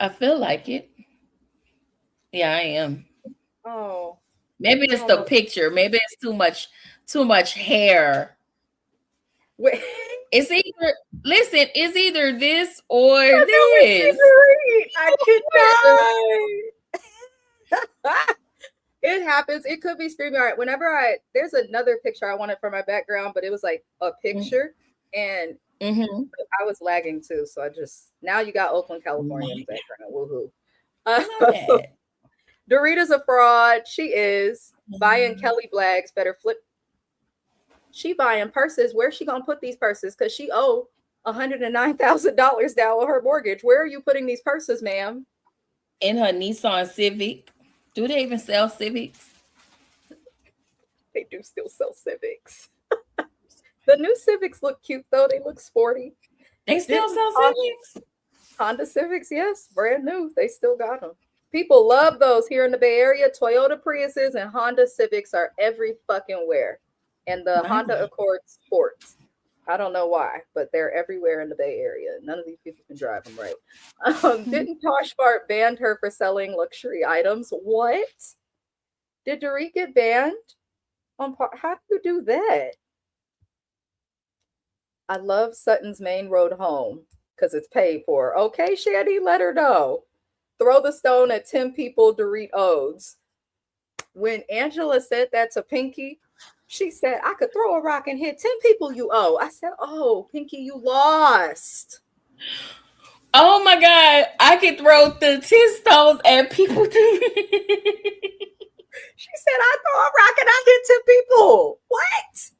I feel like it. Yeah, I am. Oh. Maybe it's the picture. Maybe it's too much hair. Wait. It's either this or this. I cannot. It happens. It could be StreamYard. There's another picture I wanted for my background, but it was like a picture, and I was lagging too. So now you got Oakland, California in the background. Woohoo. Dorita's a fraud. She is buying Kelly Blaggs. Better flip. She buying purses. Where's she gonna put these purses? Because she owe $109,000 down on her mortgage. Where are you putting these purses, ma'am? In her Nissan Civic. Do they even sell Civics? They do still sell Civics. The new Civics look cute though. They look sporty. They still sell Civics? Honda Civics, yes, brand new. They still got them. People love those here in the Bay Area. Toyota Priuses and Honda Civics are every fucking where. And the Honda Accord Sports. I don't know why, but they're everywhere in the Bay Area. None of these people can drive them right. Didn't Poshmark ban her for selling luxury items? What? Did Dorit get banned? How do you do that? I love Sutton's main road home because it's paid for. Okay, Shani, let her know. Throw the stone at 10 people Dorit owes. When Angela said that to Pinky, she said, I could throw a rock and hit 10 people you owe. I said, oh, Pinky, you lost. Oh my God. I could throw the 10 stones at people too. She said, I throw a rock and I hit 10 people. What?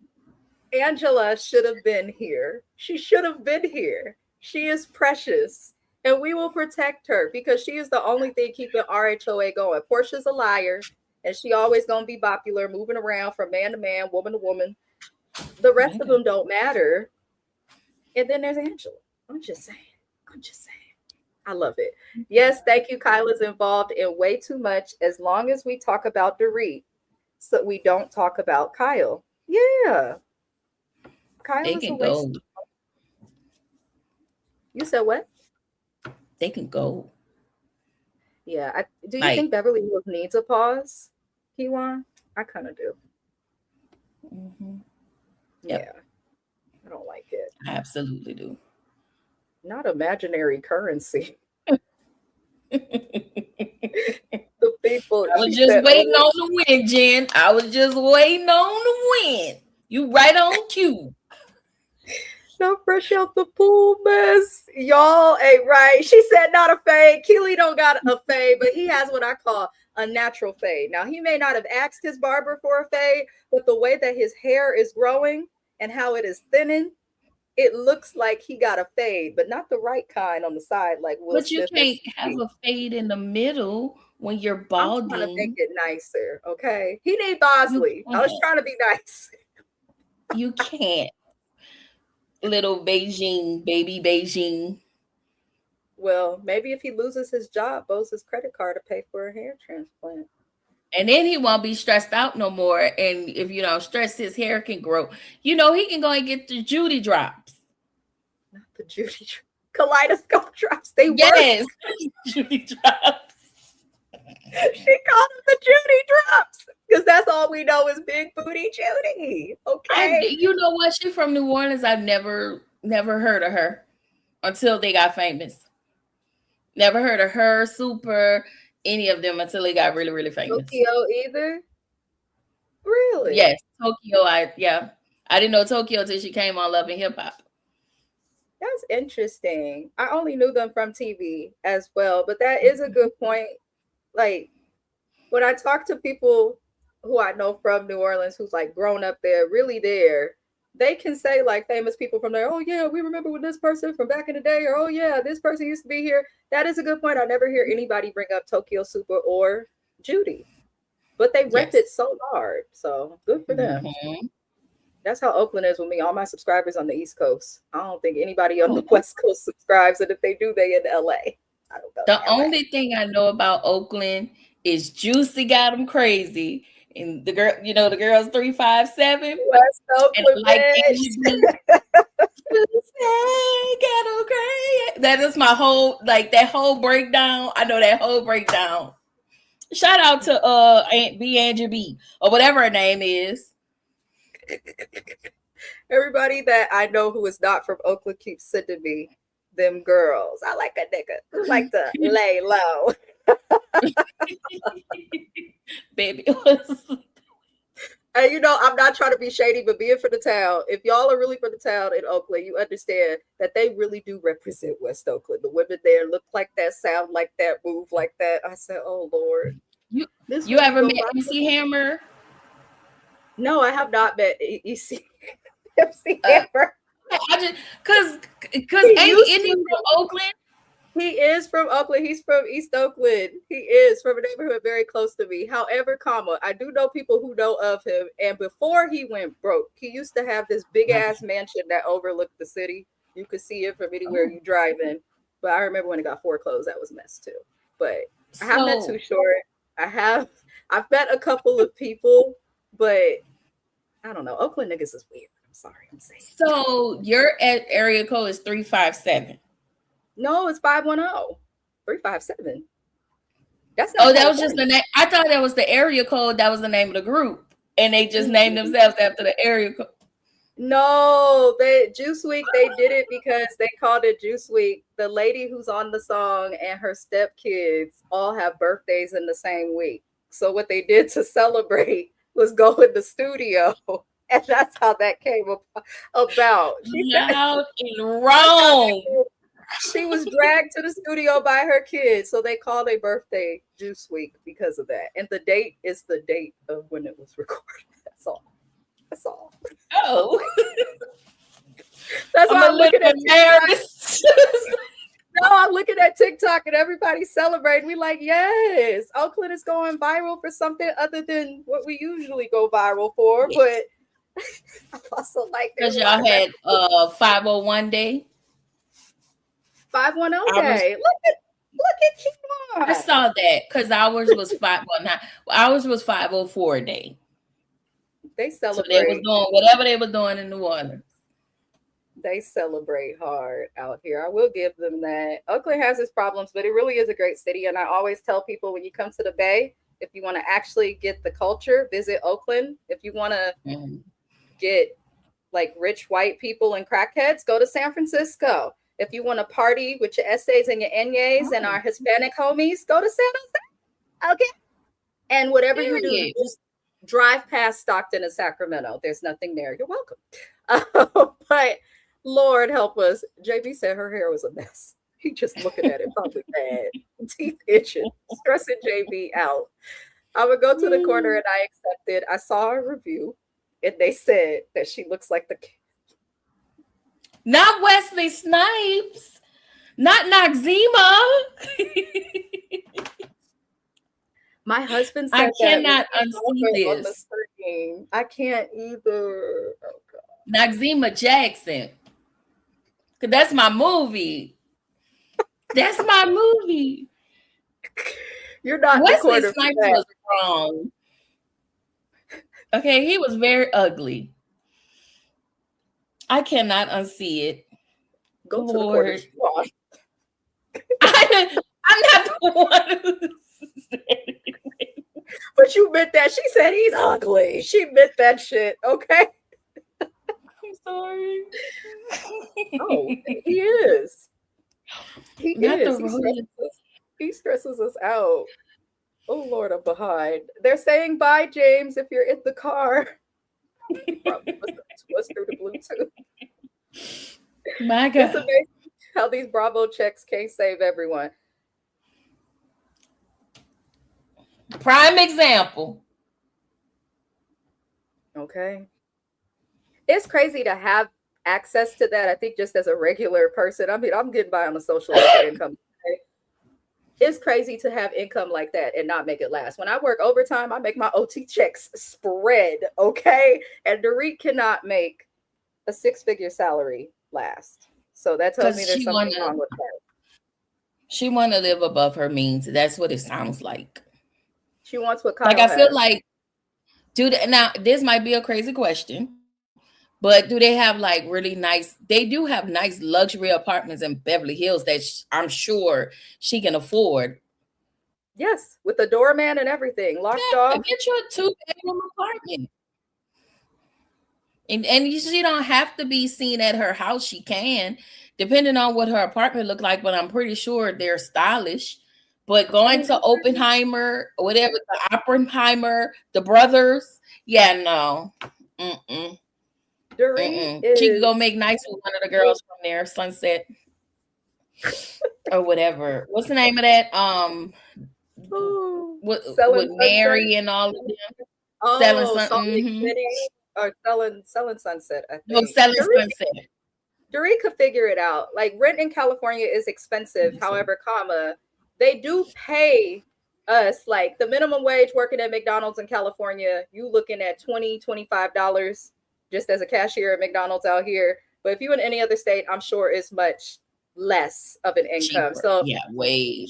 Angela should have been here. She should have been here. She is precious. And we will protect her because she is the only thing keeping RHOA going. Portia's a liar. And she always going to be popular, moving around from man to man, woman to woman. The rest of them don't matter. And then there's Angela. I'm just saying. I love it. Yes, thank you. Kyla's involved in way too much as long as we talk about Dorit. So we don't talk about Kyle. Yeah. They can go. You said what? They can go. Yeah. Do you think Beverly Hills needs a pause, Kiwan? I kind of do. Yep. Yeah. I don't like it. I absolutely do. Not imaginary currency. The people. I was just waiting on the win, Jen. I was just waiting on the win. You right on cue. No fresh out the pool mess. Y'all ain't right. She said not a fade. Keely don't got a fade, but he has what I call a natural fade. Now, he may not have asked his barber for a fade, but the way that his hair is growing and how it is thinning, it looks like he got a fade, but not the right kind on the side. Like Will But you can't have a fade in the middle when you're balding. I'm trying to make it nicer, okay? He need Bosley. I was trying to be nice. You can't. Little Beijing, baby Beijing. Well, maybe if he loses his job, Bo's his credit card to pay for a hair transplant. And then he won't be stressed out no more. And if you don't stress, his hair can grow. He can go and get the Judy drops. Not the Judy kaleidoscope drops. They yes, Judy drops. She called them the Judy drops because that's all we know is big booty Judy. Okay. You know what? She's from New Orleans. I've never heard of her until they got famous. Never heard of her, Super, any of them until they got really, really famous. Tokyo either? Really? Yes, Tokyo. I didn't know Tokyo until she came on Love and Hip Hop. That's interesting. I only knew them from TV as well, but that is a good point. Like when I talk to people who I know from New Orleans who's like grown up there, really there, they can say like famous people from there, oh yeah, we remember when this person from back in the day, or oh yeah, this person used to be here. That is a good point. I never hear anybody bring up Tokyo Super or Judy, but they rep it so hard. So good for them. Mm-hmm. That's how Oakland is with me. All my subscribers on the East Coast. I don't think anybody on the West Coast subscribes, and if they do, they in LA. I don't know. The only thing I know about Oakland is Juicy got them crazy. And the girl, the girl's 357. West Oakland, like that is my whole that whole breakdown. I know that whole breakdown. Shout out to Aunt B, Angie B, or whatever her name is. Everybody that I know who is not from Oakland keeps sending me them girls. I like a nigga who like to lay low. Baby. And I'm not trying to be shady, but being from the town, if y'all are really from the town in Oakland, you understand that they really do represent West Oakland. The women there look like that, sound like that, move like that. I said, oh Lord. You ever met MC Hammer? No, I have not met MC Hammer. I just because ain't Indian from Oakland? He is from Oakland. He's from East Oakland. He is from a neighborhood very close to me. However, I do know people who know of him. And before he went broke, he used to have this big ass mansion that overlooked the city. You could see it from anywhere you drive in. But I remember when it got foreclosed, that was a mess too. But I haven't met Too Short. I've met a couple of people, but I don't know. Oakland niggas is weird. I'm sorry, I'm saying. So your area code is 357. No, it's 510. 357. That's not that was just the name. I thought that was the area code. That was the name of the group. And they just named themselves after the area code. No, Juice Week, they did it because they called it Juice Week. The lady who's on the song and her stepkids all have birthdays in the same week. So what they did to celebrate was go in the studio. And that's how that came about. Loud and wrong. She was dragged to the studio by her kids, so they called a birthday Juice Week because of that. And the date is the date of when it was recorded. That's all. That's all. Oh, that's why I'm looking at nervous. No, I'm looking at TikTok and everybody's celebrating. We like, yes, Oakland is going viral for something other than what we usually go viral for. Yes. But I also like because y'all had 501 day. 510 day. Look at you. I saw that because ours was 519. Ours was 504 day. They celebrate. So they was doing whatever they were doing in New Orleans. They celebrate hard out here. I will give them that. Oakland has its problems, but it really is a great city. And I always tell people when you come to the Bay, if you want to actually get the culture, visit Oakland. If you want to get like rich white people and crackheads, go to San Francisco. If you want to party with your essays and your Enyes and our Hispanic homies, go to San Jose. Okay. And whatever you do, just drive past Stockton and Sacramento. There's nothing there. You're welcome. But Lord help us. JB said her hair was a mess. He just looking at it, probably bad. Teeth itching, stressing JB out. I would go to the corner and I accepted. I saw a review and they said that she looks like the not Wesley Snipes, not Noxzema. My husband said I cannot unsee this. I can't either. Oh God. Noxzema Jackson. Cause that's my movie. That's my movie. You're not Wesley Snipes was wrong. Okay, he was very ugly. I cannot unsee it. Go to the Lord. court. I'm not the one who said it. But you meant that. She said he's ugly. She meant that shit. Okay. I'm sorry. Oh, he is. He Not is. the He stresses us out. Oh Lord, I'm behind. They're saying bye, James, if you're in the car. He probably was through the Bluetooth. My God. It's amazing how these Bravo checks can't save everyone. Prime example. Okay. It's crazy to have access to that. I think just as a regular person, I mean, I'm getting by on a social income. It's crazy to have income like that and not make it last. When I work overtime, I make my OT checks spread, okay? And Dorit cannot make a 6-figure salary last. So that tells me there's something wrong with her. She want to live above her means. That's what it sounds like. She wants what Kyle like I feel has. like, now this might be a crazy question, but do they have like really nice? They do have nice luxury apartments in Beverly Hills that I'm sure she can afford. Yes, with the doorman and everything locked off. Get you a 2-bedroom apartment. And she don't have to be seen at her house. She can, depending on what her apartment look like. But I'm pretty sure they're stylish. But going to Oppenheimer, whatever, the Oppenheimer, the brothers, yeah, no. She could go make nice with one of the girls from there, Sunset, or whatever. What's the name of that? With Mary and all of them. Selling something. Or selling Sunset, I think. No, selling Sunset. Dorit could figure it out. Like, rent in California is expensive. However, they do pay us like the minimum wage working at McDonald's in California. You looking at $20-$25 just as a cashier at McDonald's out here. But if you in any other state, I'm sure it's much less of an income. Cheaper. So yeah, way.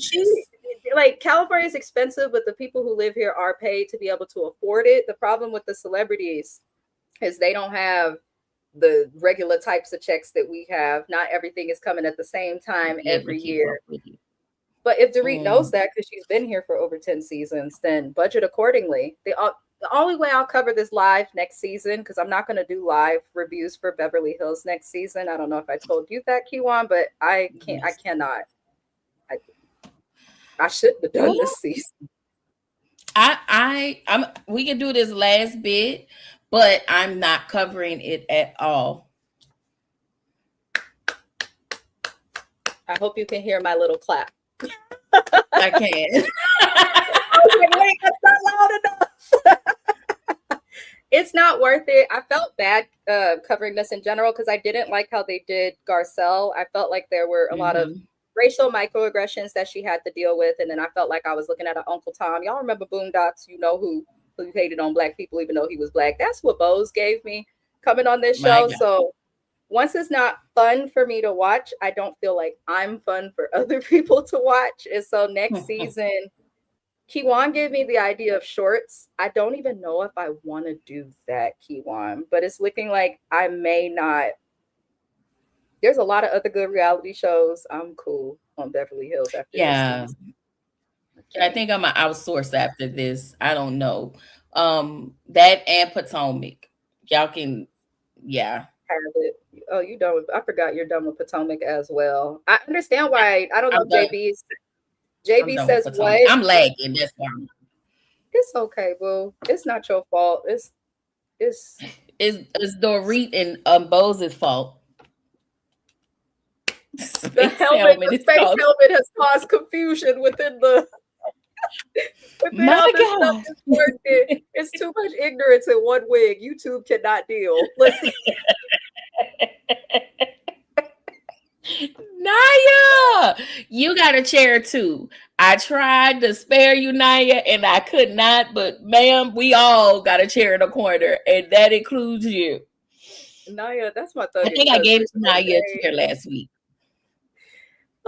Like, California is expensive, but the people who live here are paid to be able to afford it. The problem with the celebrities is they don't have the regular types of checks that we have. Not everything is coming at the same time every year. But if Dorit knows that, because she's been here for over 10 seasons, then budget accordingly. The only way I'll cover this live next season, because I'm not going to do live reviews for Beverly Hills next season. I don't know if I told you that, Kiwan, but I can't. I cannot. I shouldn't have done this season. We can do this last bit, but I'm not covering it at all. I hope you can hear my little clap. I can. Wait, that's not loud enough. It's not worth it. I felt bad covering this in general because I didn't like how they did Garcelle. I felt like there were a lot of racial microaggressions that she had to deal with, and then I felt like I was looking at an Uncle Tom. Y'all remember Boondocks? You know who hated on Black people even though he was Black. That's what Bose gave me coming on this show. So once it's not fun for me to watch, I don't feel like I'm fun for other people to watch. And so next season, Kiwan gave me the idea of shorts. I don't even know if I want to do that, Kiwan, but it's looking like I may not. There's a lot of other good reality shows. I'm cool on Beverly Hills after this season. I think I'm going to outsource after this. I don't know. That and Potomac. Y'all can, have it. Oh, you done with, I forgot you're done with Potomac as well. I understand why. I don't know. JB says what? I'm lagging. That's why. It's okay, boo. It's not your fault. It's Dorit and Bose's fault. The space helmet has caused confusion within the. My God. It's too much ignorance in one wig. YouTube cannot deal. Listen. Naya, you got a chair too. I tried to spare you, Naya, and I could not. But ma'am, we all got a chair in the corner, and that includes you. Naya, that's my thug. I think I gave it to Naya a chair last week.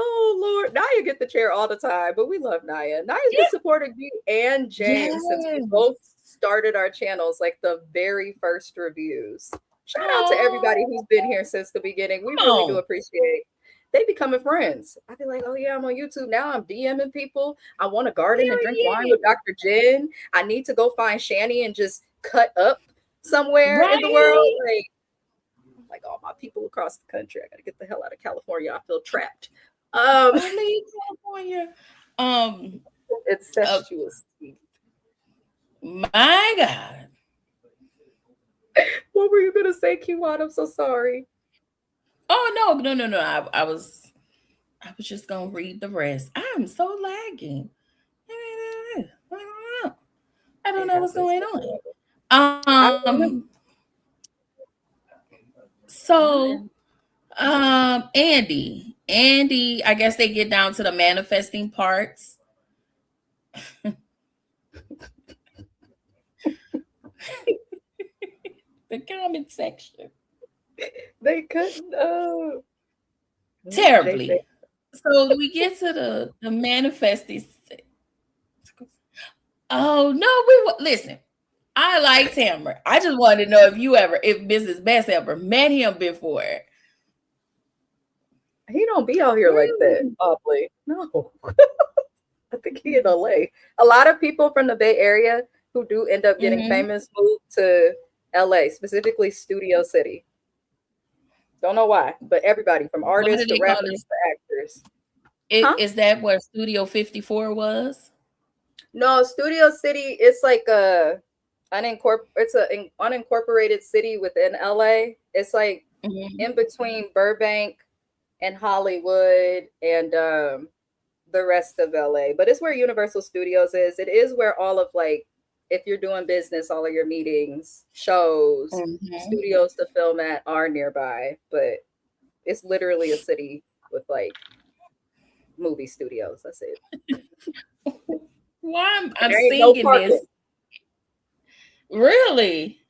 Oh Lord, Naya get the chair all the time, but we love Naya. Naya's been supporting me and James since we both started our channels, like the very first reviews. Shout out to everybody who's been here since the beginning. We really do appreciate. They becoming friends. I'd be like, oh yeah, I'm on YouTube now. I'm DMing people. I want to garden and drink wine with Dr. Jen. I need to go find Shani and just cut up somewhere in the world. Like all my people across the country. I gotta get the hell out of California. I feel trapped. I leave California. Incestuous. My God. What were you gonna say, Kiwan? I'm so sorry. Oh no. I was just gonna read the rest. I'm so lagging. I don't know what's going on. So Andy, I guess they get down to the manifesting parts. The comment section. They couldn't terribly. So we get to the manifesting. Oh no, listen. I like Tamara. I just wanted to know if Mrs. Best ever met him before. He don't be out here like that, probably. No. I think he in LA. A lot of people from the Bay Area who do end up getting famous move to LA, specifically Studio City. Don't know why, but everybody from artists to rappers to actors. Is that where Studio 54 was? No, Studio City. It's like an unincorporated city within LA. It's like in between Burbank and Hollywood and the rest of LA. But it's where Universal Studios is. It is where all of like, if you're doing business, all of your meetings, shows, studios to film at are nearby. But it's literally a city with like movie studios. That's it. Why I'm singing this? Really?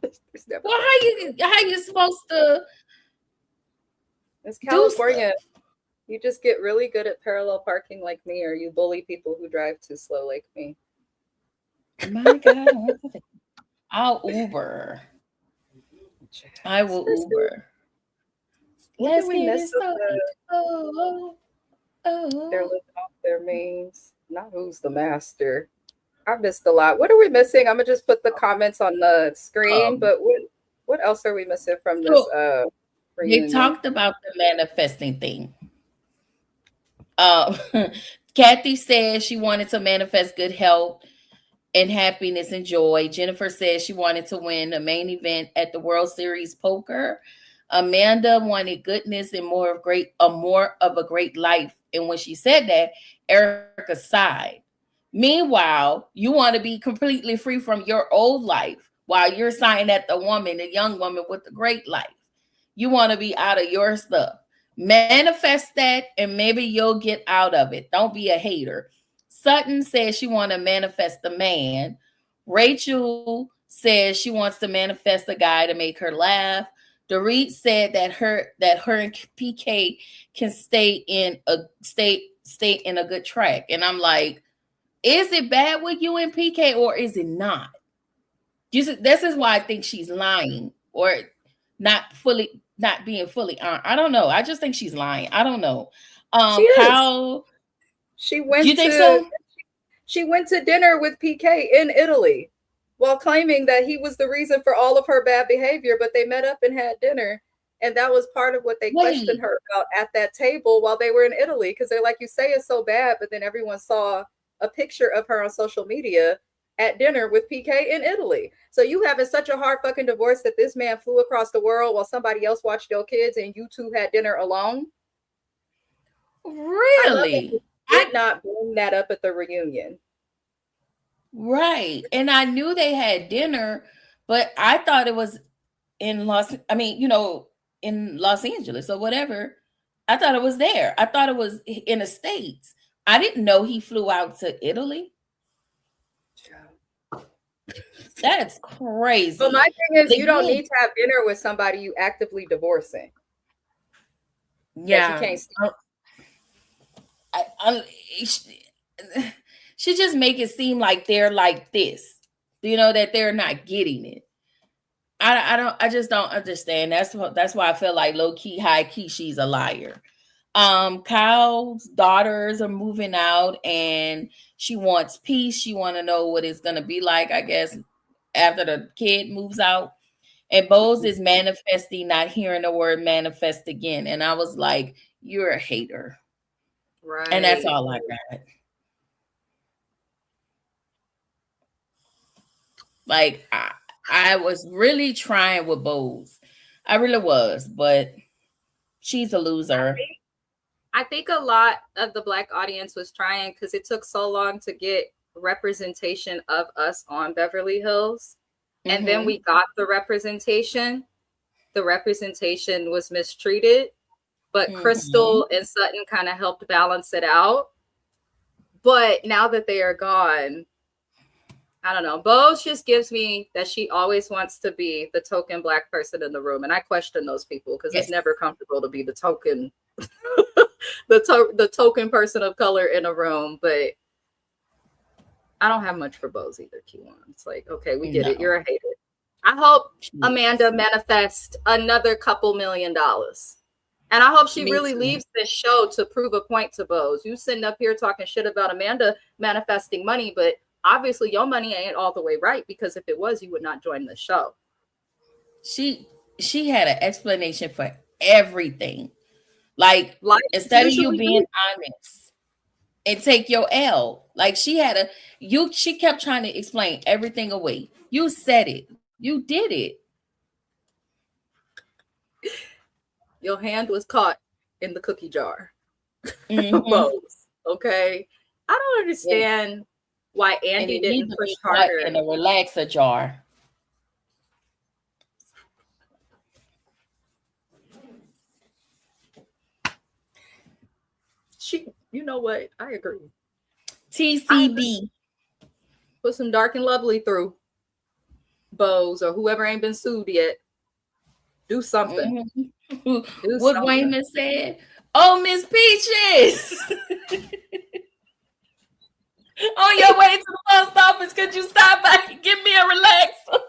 Well, how you supposed to? It's California. You just get really good at parallel parking like me, or you bully people who drive too slow like me. My God, I'll Uber. I will Uber. Let's get this they're living off their means. Not who's the master. I missed a lot. What are we missing? I'm gonna just put the comments on the screen. But what else are we missing from this? Reunion? They talked about the manifesting thing. Kathy said she wanted to manifest good health and happiness and joy. Jennifer said she wanted to win a main event at the World Series Poker. Amanda wanted goodness and more of a great life. And when she said that, Erica sighed. Meanwhile, you want to be completely free from your old life while you're sighing at the young woman with the great life. You want to be out of your stuff. Manifest that and maybe you'll get out of it. Don't be a hater. Sutton says she want to manifest the man. Rachel says she wants to manifest a guy to make her laugh. Dorit said that her and PK can stay in a good track. And I'm like, is it bad with you and PK or is it not? This is why I think she's lying or not being fully honest. I don't know. I just think she's lying. I don't know. She went. Do you think so? She went to dinner with PK in Italy while claiming that he was the reason for all of her bad behavior, but they met up and had dinner. And that was part of what they questioned her about at that table while they were in Italy. Because they're like, you say it's so bad, but then everyone saw a picture of her on social media at dinner with PK in Italy. So you having such a hard fucking divorce that this man flew across the world while somebody else watched your kids and you two had dinner alone? Really? I did not bring that up at the reunion. Right. And I knew they had dinner, but I thought it was in Los Angeles or whatever. I thought it was there. I thought it was in the States. I didn't know he flew out to Italy. That's crazy. But my thing is, you don't need to have dinner with somebody you actively divorcing. Yeah. That you can't see. She just make it seem like they're like this, that they're not getting it. I just don't understand. That's why I feel like low key, high key, she's a liar. Kyle's daughters are moving out and she wants peace. She want to know what it's going to be like, I guess, after the kid moves out. And Bose is manifesting, not hearing the word manifest again. And I was like, you're a hater. Right. And that's all I got. Like, I was really trying with Bose. I really was, but she's a loser. I think a lot of the Black audience was trying because it took so long to get representation of us on Beverly Hills. Mm-hmm. And then we got the representation. The representation was mistreated, but Crystal and Sutton kind of helped balance it out. But now that they are gone, I don't know. Bose just gives me that she always wants to be the token Black person in the room. And I question those people because it's never comfortable to be the token the token person of color in a room. But I don't have much for Bose either, Q1. It's like, okay, we get it. You're a hater. I hope Amanda manifests another couple $1 million. And I hope she really leaves this show to prove a point to Bose. You sitting up here talking shit about Amanda manifesting money, but obviously your money ain't all the way right, because if it was, you would not join the show. She had an explanation for everything. Like instead of you being honest and take your L, like she kept trying to explain everything away. You said it. You did it. Your hand was caught in the cookie jar. Bose, okay? I don't understand why Andy didn't push harder. In a relaxer jar. You know what? I agree. TCB. Put some dark and lovely through Bose or whoever ain't been sued yet. Do something. What Wayman said. Oh, Miss Peaches. On your way to the post office, could you stop by and give me a relaxer?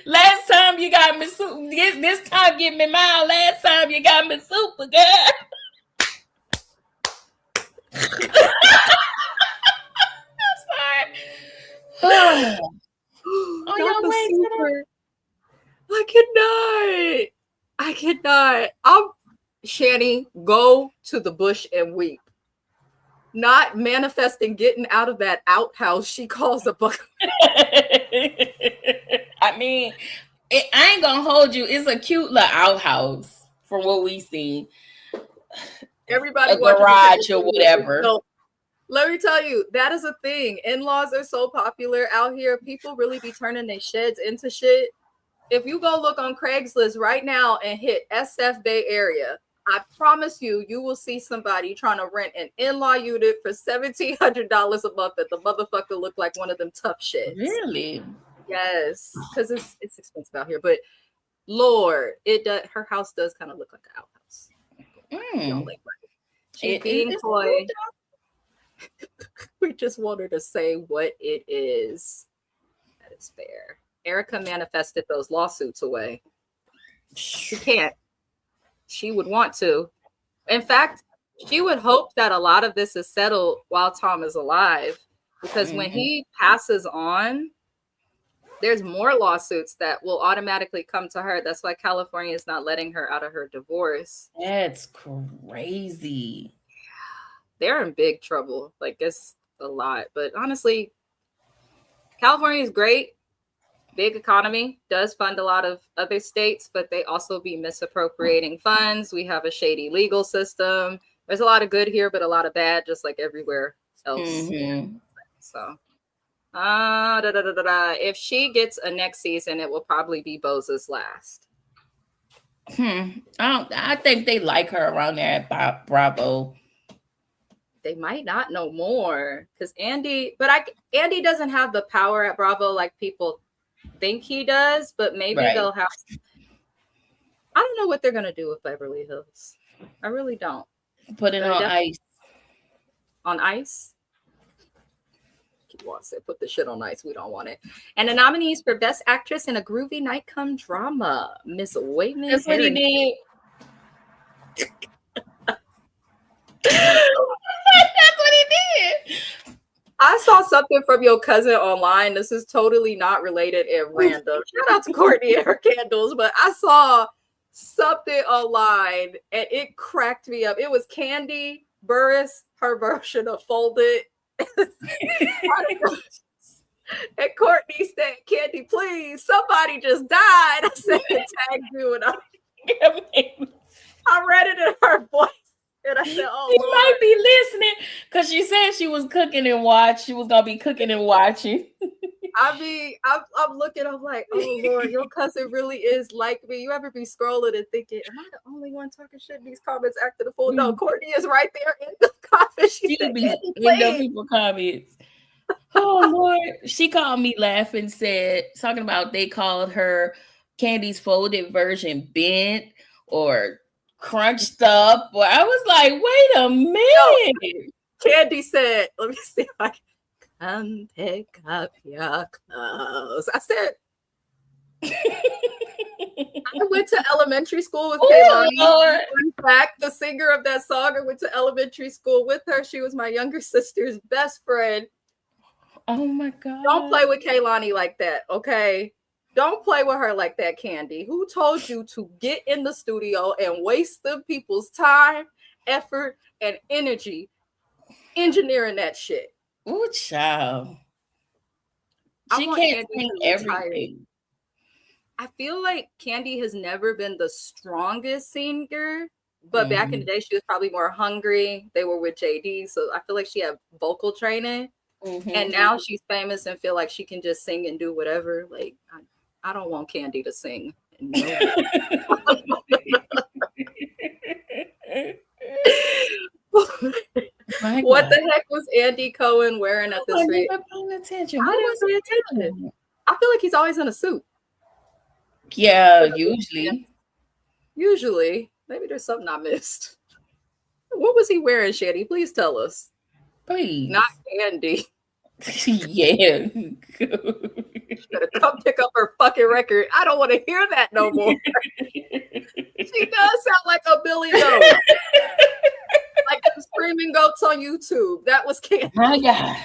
Last time you got me super. This time give me mine. Last time you got me super, girl. I'm sorry. On your way to I cannot. Shani, go to the bush and weep. Not manifesting getting out of that outhouse she calls a buck. I mean, I ain't gonna hold you. It's a cute little outhouse from what we see. Everybody, a garage or whatever. So, let me tell you, that is a thing. In-laws are so popular out here. People really be turning their sheds into shit. If you go look on Craigslist right now and hit SF Bay Area, I promise you will see somebody trying to rent an in-law unit for $1,700 a month that the motherfucker look like one of them tough shits. Really? Yes, because it's expensive out here. But Lord, it does. Her house does kind of look like an outhouse. Don't like she's being coy. We just want her to say what it is. That is fair. Erica manifested those lawsuits away. She can't. She would want to. In fact, she would hope that a lot of this is settled while Tom is alive, because when he passes on, there's more lawsuits that will automatically come to her. That's why California is not letting her out of her divorce. That's crazy. They're in big trouble. Like, it's a lot. But honestly, California is great. Big economy, does fund a lot of other states, but they also be misappropriating funds. We have a shady legal system. There's a lot of good here, but a lot of bad, just like everywhere else. So, if she gets a next season, it will probably be Bose's last. I think they like her around there at Bravo. They might not know more because Andy doesn't have the power at Bravo like people think he does, but maybe they'll have. I don't know what they're gonna do with Beverly Hills. I really don't. Put it on ice. On ice? Wants it. Put the shit on ice. We don't want it. And the nominees for Best Actress in a Groovy Nightcome Drama, Miss Wayman. That's what he did. That's what he did. I saw something from your cousin online. This is totally not related and random. Shout out to Courtney and her candles, but I saw something online and it cracked me up. It was Candy Burris, her version of Folded. And Courtney said, Candy, please, somebody just died. I said, tag you, and I read it in her voice. And I said, oh, she Lord. might be listening because she said she was cooking and watch. She was gonna be cooking and watching. I mean, I'm looking. I'm like, oh Lord, your cousin really is like me. You ever be scrolling and thinking, am I the only one talking shit in these comments acting a fool? No, Courtney is right there in the comments. She said, be in the people comments. Oh Lord, she called me laughing. Said talking about they called her Candy's folded version bent or crunched up. Well, I was like, wait a minute. No, Candy said, let me see if I can come pick up your clothes. I said, I went to elementary school with Kaylani. In fact, the singer of that song, I went to elementary school with her. She was my younger sister's best friend. Oh my God. Don't play with Kaylani like that, okay? Don't play with her like that, Candy. Who told you to get in the studio and waste the people's time, effort, and energy engineering that shit? Ooh, child. She can't sing everything. I feel like Candy has never been the strongest singer, but back in the day, she was probably more hungry. They were with JD, so I feel like she had vocal training. And now she's famous and feel like she can just sing and do whatever. Like, I don't want Candy to sing. What the heck was Andy Cohen wearing at this rate? I didn't pay attention. I feel like he's always in a suit. Yeah, usually. Usually. Maybe there's something I missed. What was he wearing, Shandy? Please tell us. Please. Not Andy. Yeah. Better come pick up her fucking record. I don't want to hear that no more. She does sound like a Billy Goat. Like the screaming goats on YouTube. That was Candy. My God.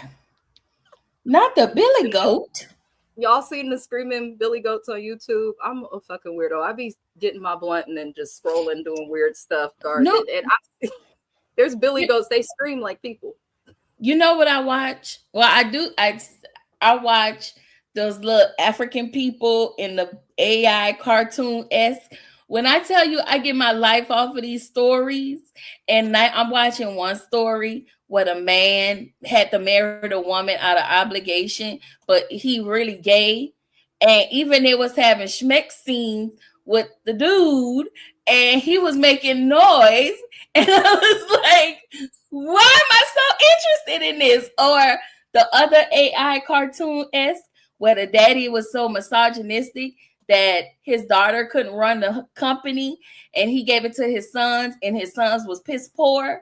Not the Billy Goat. Y'all seen the screaming Billy Goats on YouTube? I'm a fucking weirdo. I be getting my blunt and then just scrolling, doing weird stuff. No. And there's Billy Goats. They scream like people. You know what I watch? Well, I do. I watch those little African people in the AI cartoon-esque. When I tell you I get my life off of these stories, and I'm watching one story where the man had to marry the woman out of obligation, but he really gay. And even they was having schmeck scenes with the dude, and he was making noise. And I was like, why am I so interested in this? Or the other AI cartoon-esque where the daddy was so misogynistic that his daughter couldn't run the company and he gave it to his sons and his sons was piss poor.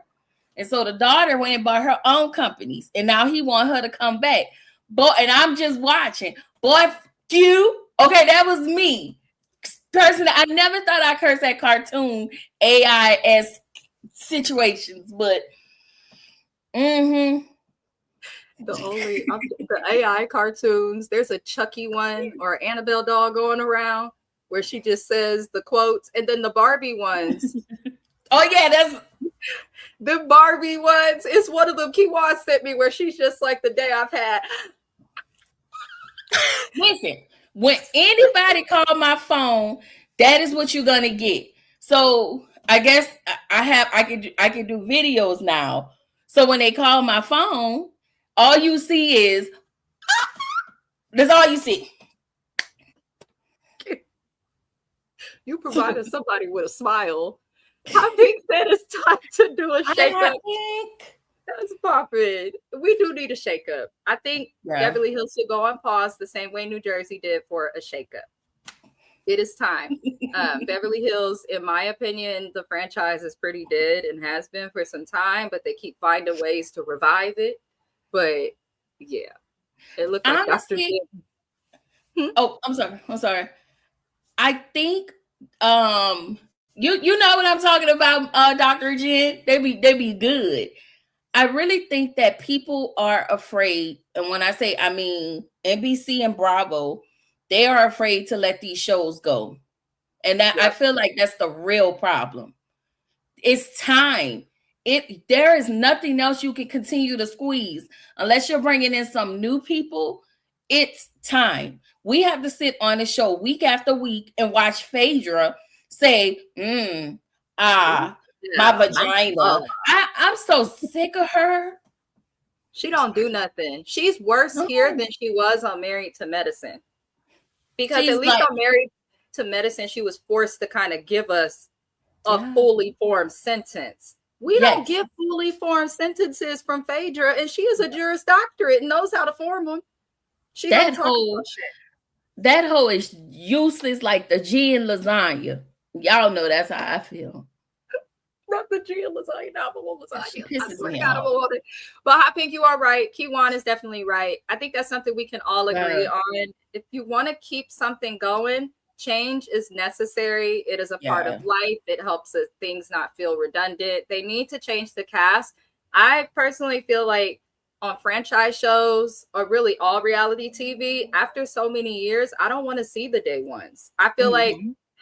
And so the daughter went and bought her own companies and now he want her to come back. Boy, and I'm just watching. Boy, you. Okay, that was me. Personally, I never thought I cursed at cartoon AI-esque situations, but the AI cartoons, there's a Chucky one or Annabelle doll going around where she just says the quotes, and then the Barbie ones. Oh yeah, that's the Barbie ones. It's one of them Kiwan sent me where she's just like, the day I've had. Listen, when anybody call my phone, that is what you're gonna get. So I guess I can do videos now. So when they call my phone, all you see is that's all you see. You provided somebody with a smile. I think that it's time to do a shakeup. That's popping. We do need a shakeup. I think Beverly Hills should go on pause the same way New Jersey did for a shakeup. It is time. Beverly Hills, in my opinion, the franchise is pretty dead and has been for some time, but they keep finding ways to revive it. But yeah, it looked like Dr. Honestly, Hmm? oh, I'm sorry. I think you know what I'm talking about, Dr. Jen. They be good. I really think that people are afraid, and when I say I mean NBC and Bravo, they are afraid to let these shows go. And that I Yep. feel like that's the real problem. It's time. There is nothing else you can continue to squeeze unless you're bringing in some new people. It's time. We have to sit on the show week after week and watch Phaedra say, my vagina. I'm so sick of her. She don't do nothing. She's worse here than she was on Married to Medicine. Because at least on Married to Medicine, she was forced to kind of give us a fully formed sentence. We don't get fully formed sentences from Phaedra, and she is a Juris Doctorate and knows how to form them. She that hoe is useless like the G in lasagna. Y'all know that's how I feel. Not the G in lasagna, not the lasagna. But Hot Pink, you are right. Kiwan is definitely right. I think that's something we can all agree on. If you want to keep something going, change is necessary. It is a part of life. It helps things not feel redundant. They need to change the cast. I personally feel like on franchise shows or really all reality TV, after so many years, I don't want to see the day ones. I feel like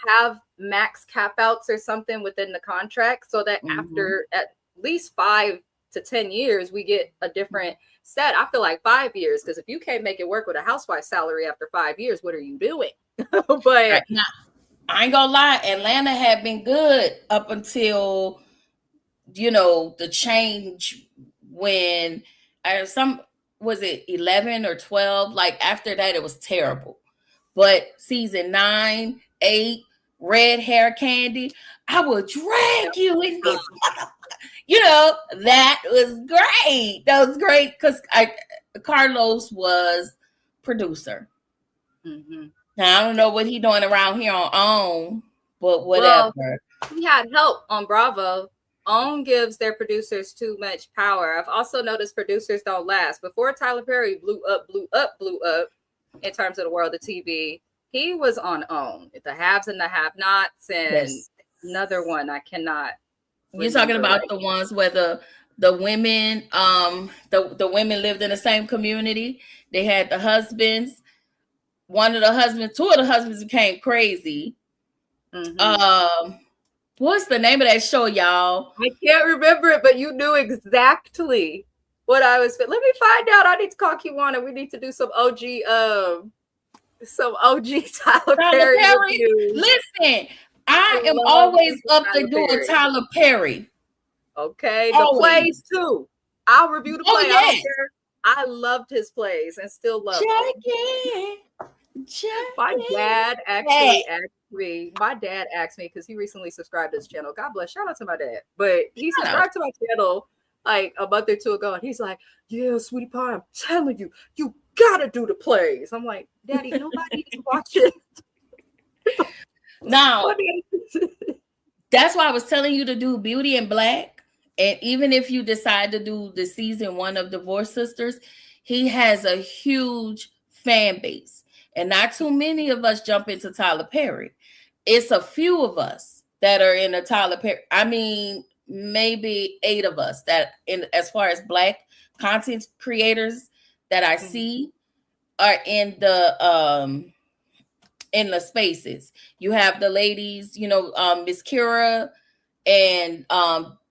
have max cap outs or something within the contract so that after at least 5 to 10 years, we get a different set. I feel like 5 years, because if you can't make it work with a housewife salary after 5 years, what are you doing? But now, I ain't gonna lie, Atlanta had been good up until the change when was it 11 or 12? Like after that, it was terrible. But season 9, 8, red hair candy, I will drag you in this. That was great. That was great because Carlos was producer. Now, I don't know what he's doing around here on OWN, but whatever. Well, he had help on Bravo. OWN gives their producers too much power. I've also noticed producers don't last. Before Tyler Perry blew up in terms of the world of TV, he was on OWN. The Haves and the Have-Nots, and another one I cannot. You're talking about the ones where the women, the women lived in the same community. They had the husbands. Two of the husbands became crazy. What's the name of that show, y'all? I can't remember it, but you knew exactly what I was. Let me find out. I need to call Kiwana. We need to do some OG Tyler Perry reviews. Listen, I am always up to do a Tyler Perry. Okay, the plays too. I'll review the play. I don't care. I loved his plays and still love them. My dad actually asked me because he recently subscribed to his channel. God bless. Shout out to my dad. But he subscribed to my channel like a month or two ago, and he's like, "Yeah, sweetie pie, I'm telling you, you gotta do the plays." I'm like, "Daddy, nobody is watching." Now, that's why I was telling you to do Beauty in Black. And even if you decide to do the season 1 of Divorce Sisters, he has a huge fan base. And not too many of us jump into Tyler Perry. It's a few of us that are in a Tyler Perry. I mean, maybe 8 of us that, as far as Black content creators that I see, are in the spaces. You have the ladies, Miss Kira and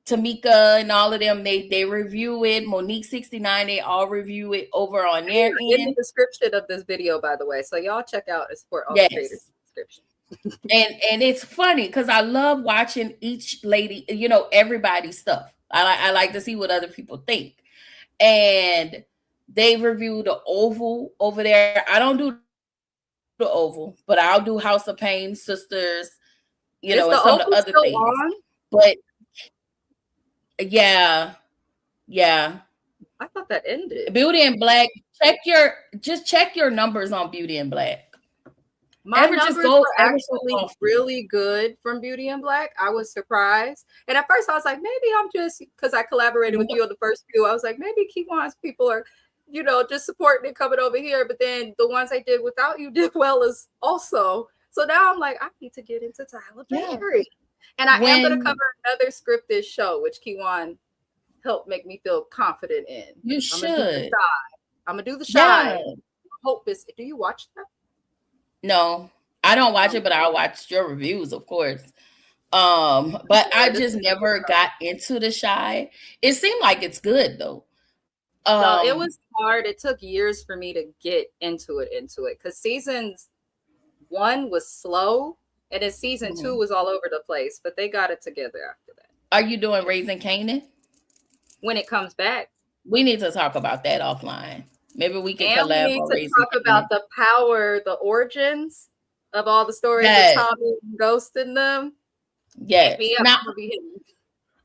Tamika and all of them. They review it. Monique 69, they all review it over on their end. In the description of this video, by the way, so y'all check out and support all the creators description. and it's funny because I love watching each lady, everybody's stuff. I like to see what other people think. And they review the Oval over there. I don't do the Oval, but I'll do House of Pain, Sisters, and some of the other things. On? But yeah. I thought that ended. Beauty in Black. Check your numbers on Beauty in Black. My just numbers go were ever so actually often. really good from Beauty and Black. I was surprised. And at first I was like, maybe I'm just, because I collaborated with you on the first few, I was like, maybe Kiwan's people are, just supporting and coming over here. But then the ones I did without you did well as also. So now I'm like, I need to get into Tyler Perry. And I am going to cover another scripted show, which Kiwan helped make me feel confident in. You should. I'm going to do the Shy. Yeah. Hope is, do you watch that? No, I don't watch it, but I'll watch your reviews, of course. But I just never got into the Shy. It seemed like it's good though. No, it was hard. It took years for me to get into it because season 1 was slow, and then season 2 was all over the place. But they got it together after that. Are you doing Raising Kanan? When it comes back, we need to talk about that offline. Maybe we can collab. We need to talk about the power, the origins of all the stories of Tommy and Ghost in them. Yes. Now,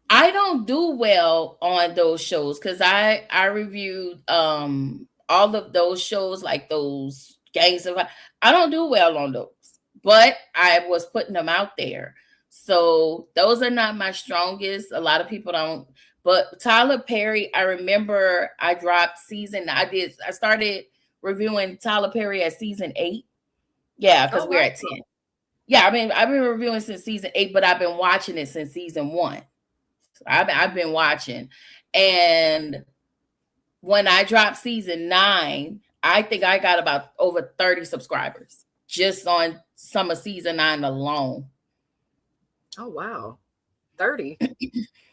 I don't do well on those shows because I reviewed all of those shows, like those Gangs of. I don't do well on those, but I was putting them out there. So those are not my strongest. A lot of people don't. But Tyler Perry, I remember I dropped I started reviewing Tyler Perry at season 8. Yeah, because we're at 10. Yeah, I mean, I've been reviewing since season 8, but I've been watching it since season 1. So I've been watching. And when I dropped season 9, I think I got about over 30 subscribers just on some of season 9 alone. Oh, wow. 30.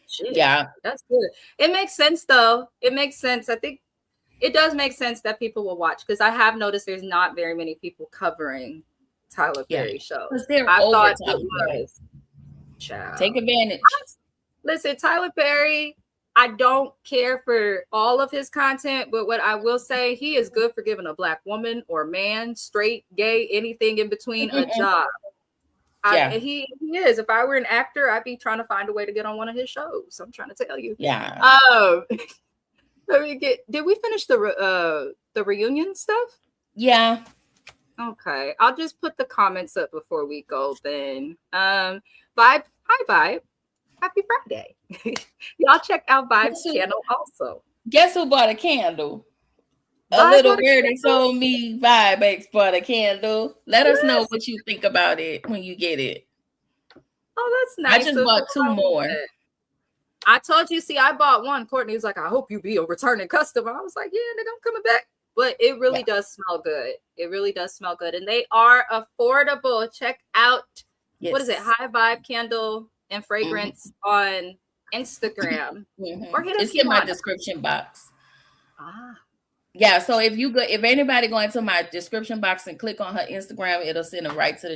Shit, yeah, that's good. It makes sense though. It makes sense. I think it does make sense that people will watch because I have noticed there's not very many people covering Tyler Perry shows. I thought it was. Child. Take advantage. Listen, Tyler Perry, I don't care for all of his content, but what I will say, he is good for giving a Black woman or man, straight, gay, anything in between a job. He is. If I were an actor, I'd be trying to find a way to get on one of his shows. I'm trying to tell you. Yeah. Did we finish the reunion stuff? Yeah. Okay. I'll just put the comments up before we go then. Vibe. Hi, Vibe. Happy Friday. Y'all check out Vibe's channel also. Guess who bought a candle? A little birdie told me Vibe X bought a candle. Let us know what you think about it when you get it. Oh, that's nice. I just bought 2 more. I told you, I bought one. Courtney was like, I hope you be a returning customer. I was like, yeah, nigga, I'm coming back. But it really does smell good. It really does smell good. And they are affordable. Check out, what is it? High Vibe Candle and Fragrance on Instagram. Or it's in my description box. Yeah, so if anybody go into my description box and click on her Instagram, it'll send them right to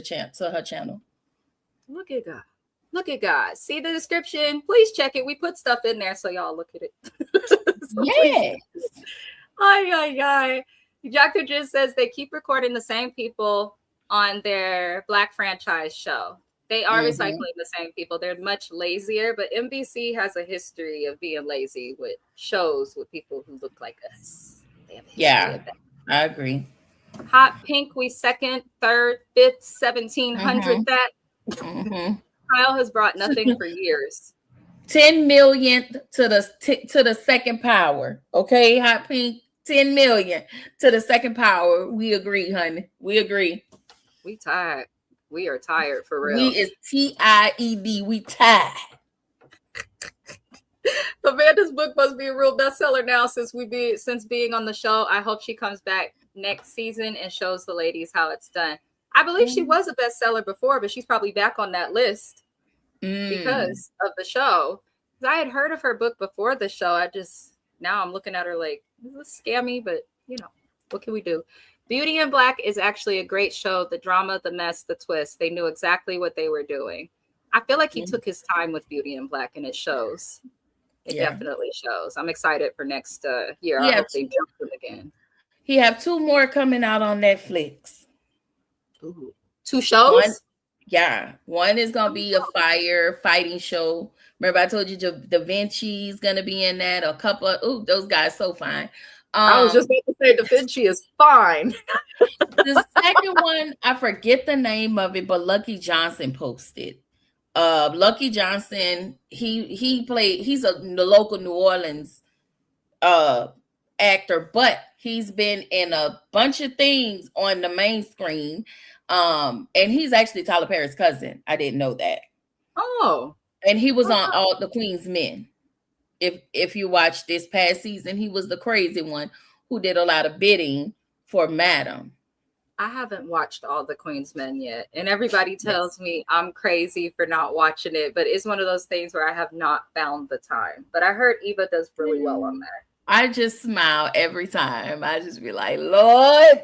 her channel. Look at God. Look at God. See the description. Please check it. We put stuff in there so y'all look at it. Yes. Ay. Dr. just says they keep recording the same people on their Black franchise show. They are recycling the same people. They're much lazier, but NBC has a history of being lazy with shows with people who look like us. Yeah, I agree. Hot Pink, we 2nd, 3rd, 5th, 1700 that. Kyle has brought nothing for years. 10 million to the second power. Okay, Hot Pink, 10 million to the second power. We agree, honey. We agree. We tired. We are tired for real. We is TIED. We tired. Amanda's book must be a real bestseller now since being on the show. I hope she comes back next season and shows the ladies how it's done. I believe she was a bestseller before, but she's probably back on that list because of the show. I had heard of her book before the show. Now I'm looking at her like, this is scammy, but what can we do? Beauty and Black is actually a great show. The drama, the mess, the twist. They knew exactly what they were doing. I feel like he took his time with Beauty and Black, and it shows. It definitely shows. I'm excited for next year. I hope they jump him again. He have 2 more coming out on Netflix. Ooh. 2 shows? One is gonna be a fighting show. Remember, I told you Da Vinci's gonna be in that. A couple of those guys so fine. I was just about to say Da Vinci is fine. The second one, I forget the name of it, but Lucky Johnson posted. Lucky Johnson, he's a local New Orleans actor, but he's been in a bunch of things on the main screen. And he's actually Tyler Perry's cousin. I didn't know that. Oh. And he was on All the Queen's Men. If you watch this past season, he was the crazy one who did a lot of bidding for Madam. I haven't watched All the Queen's Men yet, and everybody tells me I'm crazy for not watching it, but it's one of those things where I have not found the time. But I heard Eva does really well on that. I just smile every time. I just be like, Lord,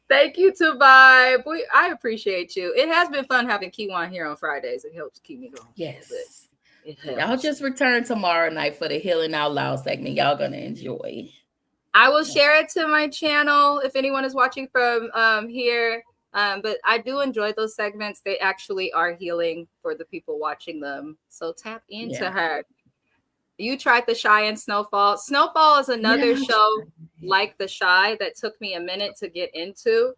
Thank you to Vibe. I appreciate you. It has been fun having Kiwan here on Fridays. It helps keep me going. Yes. It helps. Y'all just return tomorrow night for the Healing Out Loud segment. Y'all gonna enjoy. I will share it to my channel if anyone is watching from here. But I do enjoy those segments. They actually are healing for the people watching them. So tap into her. You tried The Shy and Snowfall. Snowfall is another show like The Shy that took me a minute to get into.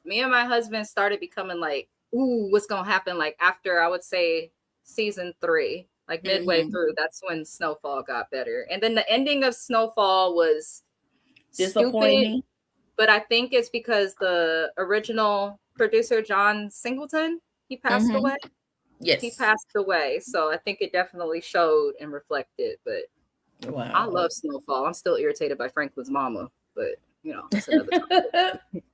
Me and my husband started becoming like, ooh, what's going to happen? Like after, I would say, season 3, like midway through, that's when Snowfall got better. And then the ending of Snowfall was disappointing. Stupid, but I think it's because the original producer, John Singleton, he passed away. Yes. He passed away. So I think it definitely showed and reflected. But wow. I love Snowfall. I'm still irritated by Franklin's mama, but you know, that's another topic.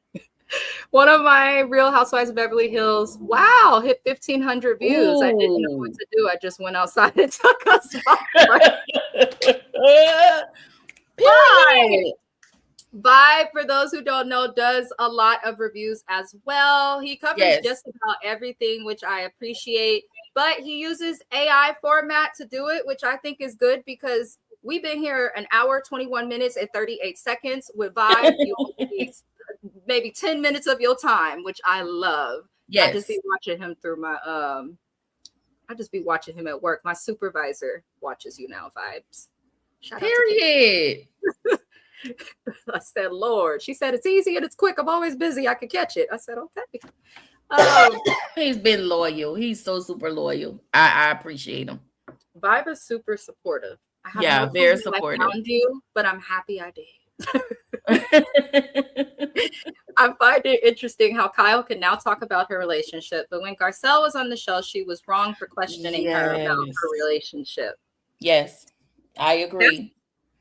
One of my Real Housewives of Beverly Hills. Wow, hit 1,500 views. Ooh. I didn't know what to do. I just went outside and took a spot. Vibe, for those who don't know, does a lot of reviews as well. He covers just about everything, which I appreciate. But he uses AI format to do it, which I think is good because we've been here an hour, 21 minutes, and 38 seconds. With Vibe, you'll be maybe 10 minutes of your time, which I love. Yes. I just be watching him through my I just be watching him at work. My supervisor watches you now, Vibes. Shout Period. I said, Lord. She said, it's easy and it's quick. I'm always busy. I can catch it. I said, okay. He's been loyal. He's so super loyal. I appreciate him. Vibe is super supportive. I have no very supportive. I found you, but I'm happy I did. I find it interesting how Kyle can now talk about her relationship, but when Garcelle was on the show, she was wrong for questioning her about her relationship. Yes, I agree.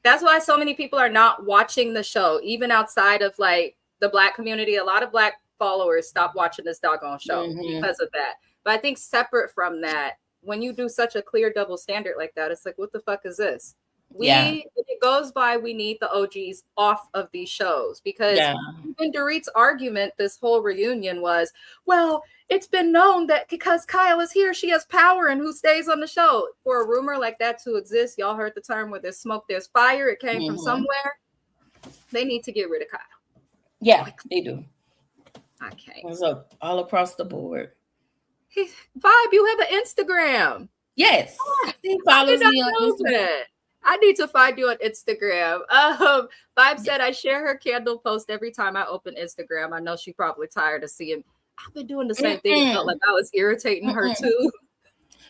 That's why so many people are not watching the show, even outside of like the Black community. A lot of Black followers stop watching this doggone show because of that. But I think separate from that, when you do such a clear double standard like that, it's like, what the fuck is this? It goes by, we need the OGs off of these shows because even Dorit's argument this whole reunion was, well, it's been known that because Kyle is here, she has power and who stays on the show. For a rumor like that to exist, y'all heard the term where there's smoke, there's fire. It came from somewhere. They need to get rid of Kyle. Yeah, they do. I can't. What's up? All across the board. Vibe, you have an Instagram. Yes. He follows me on Instagram. I need to find you on Instagram. Vibe said I share her candle post every time I open Instagram. I know she's probably tired of seeing. I've been doing the same thing. It felt like I was irritating her too.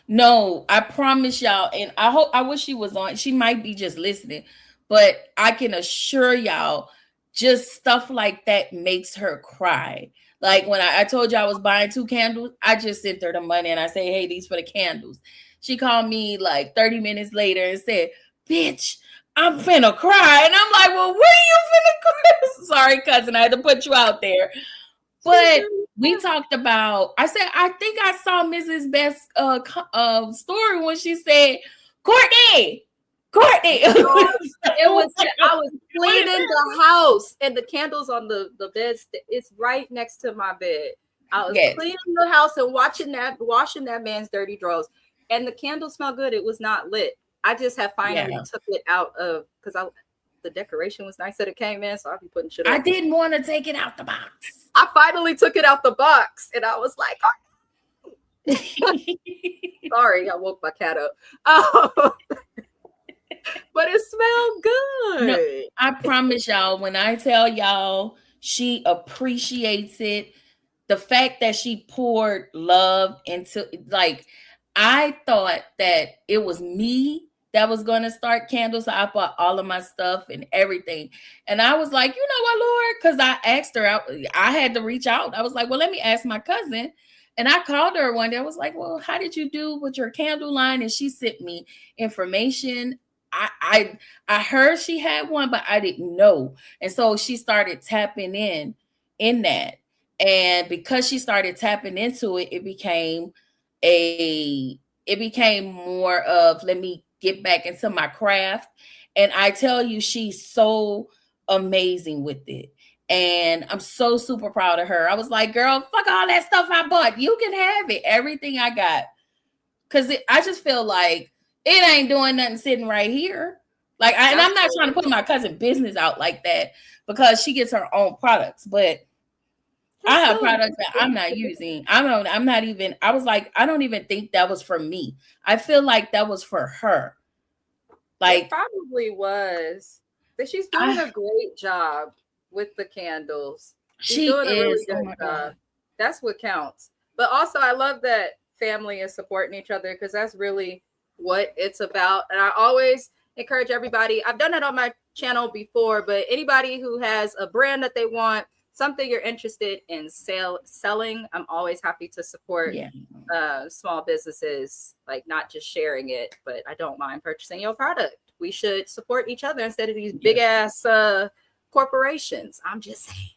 No, I promise y'all, and I wish she was on. She might be just listening, but I can assure y'all, just stuff like that makes her cry. Like when I told you I was buying 2 candles, I just sent her the money and I say, hey, these for the candles. She called me like 30 minutes later and said, bitch, I'm finna cry. And I'm like, well, what are you finna cry? Sorry, cousin, I had to put you out there. But we talked about, I said, I think I saw Mrs. Best's story when she said, Courtney. I was cleaning the house and the candles on the bed. It's right next to my bed. I was cleaning the house and washing that man's dirty drawers. And the candle smelled good. It was not lit. I just have finally took it out of because the decoration was nice that it came in. So I'll be putting shit. I didn't want to take it out the box. I finally took it out the box, and I was like, oh. Sorry, I woke my cat up. But it smelled good. No, I promise y'all, when I tell y'all she appreciates it, the fact that she poured love into, like, I thought that it was me that was going to start candles. So I bought all of my stuff and everything. And I was like, you know what, Lord? Because I asked her out. I had to reach out. I was like, well, let me ask my cousin. And I called her one day. I was like, well, how did you do with your candle line? And she sent me information. I heard she had one, but I didn't know. And so she started tapping in that. And because she started tapping into it, it became more of, let me get back into my craft. And I tell you, she's so amazing with it. And I'm so super proud of her. I was like, girl, fuck all that stuff I bought. You can have it. Everything I got. Because I just feel like it ain't doing nothing sitting right here. Like, and I'm not trying to put my cousin business out like that because she gets her own products. But I have products that I'm not using. I was like, I don't even think that was for me. I feel like that was for her. Like, it probably was. But she's doing a great job with the candles. She's doing a really good job. That's what counts. But also, I love that family is supporting each other because that's really what it's about. And I always encourage everybody. I've done it on my channel before, but anybody who has a brand that they want, something you're interested in selling, I'm always happy to support small businesses, like not just sharing it, but I don't mind purchasing your product. We should support each other instead of these big ass corporations. I'm just saying.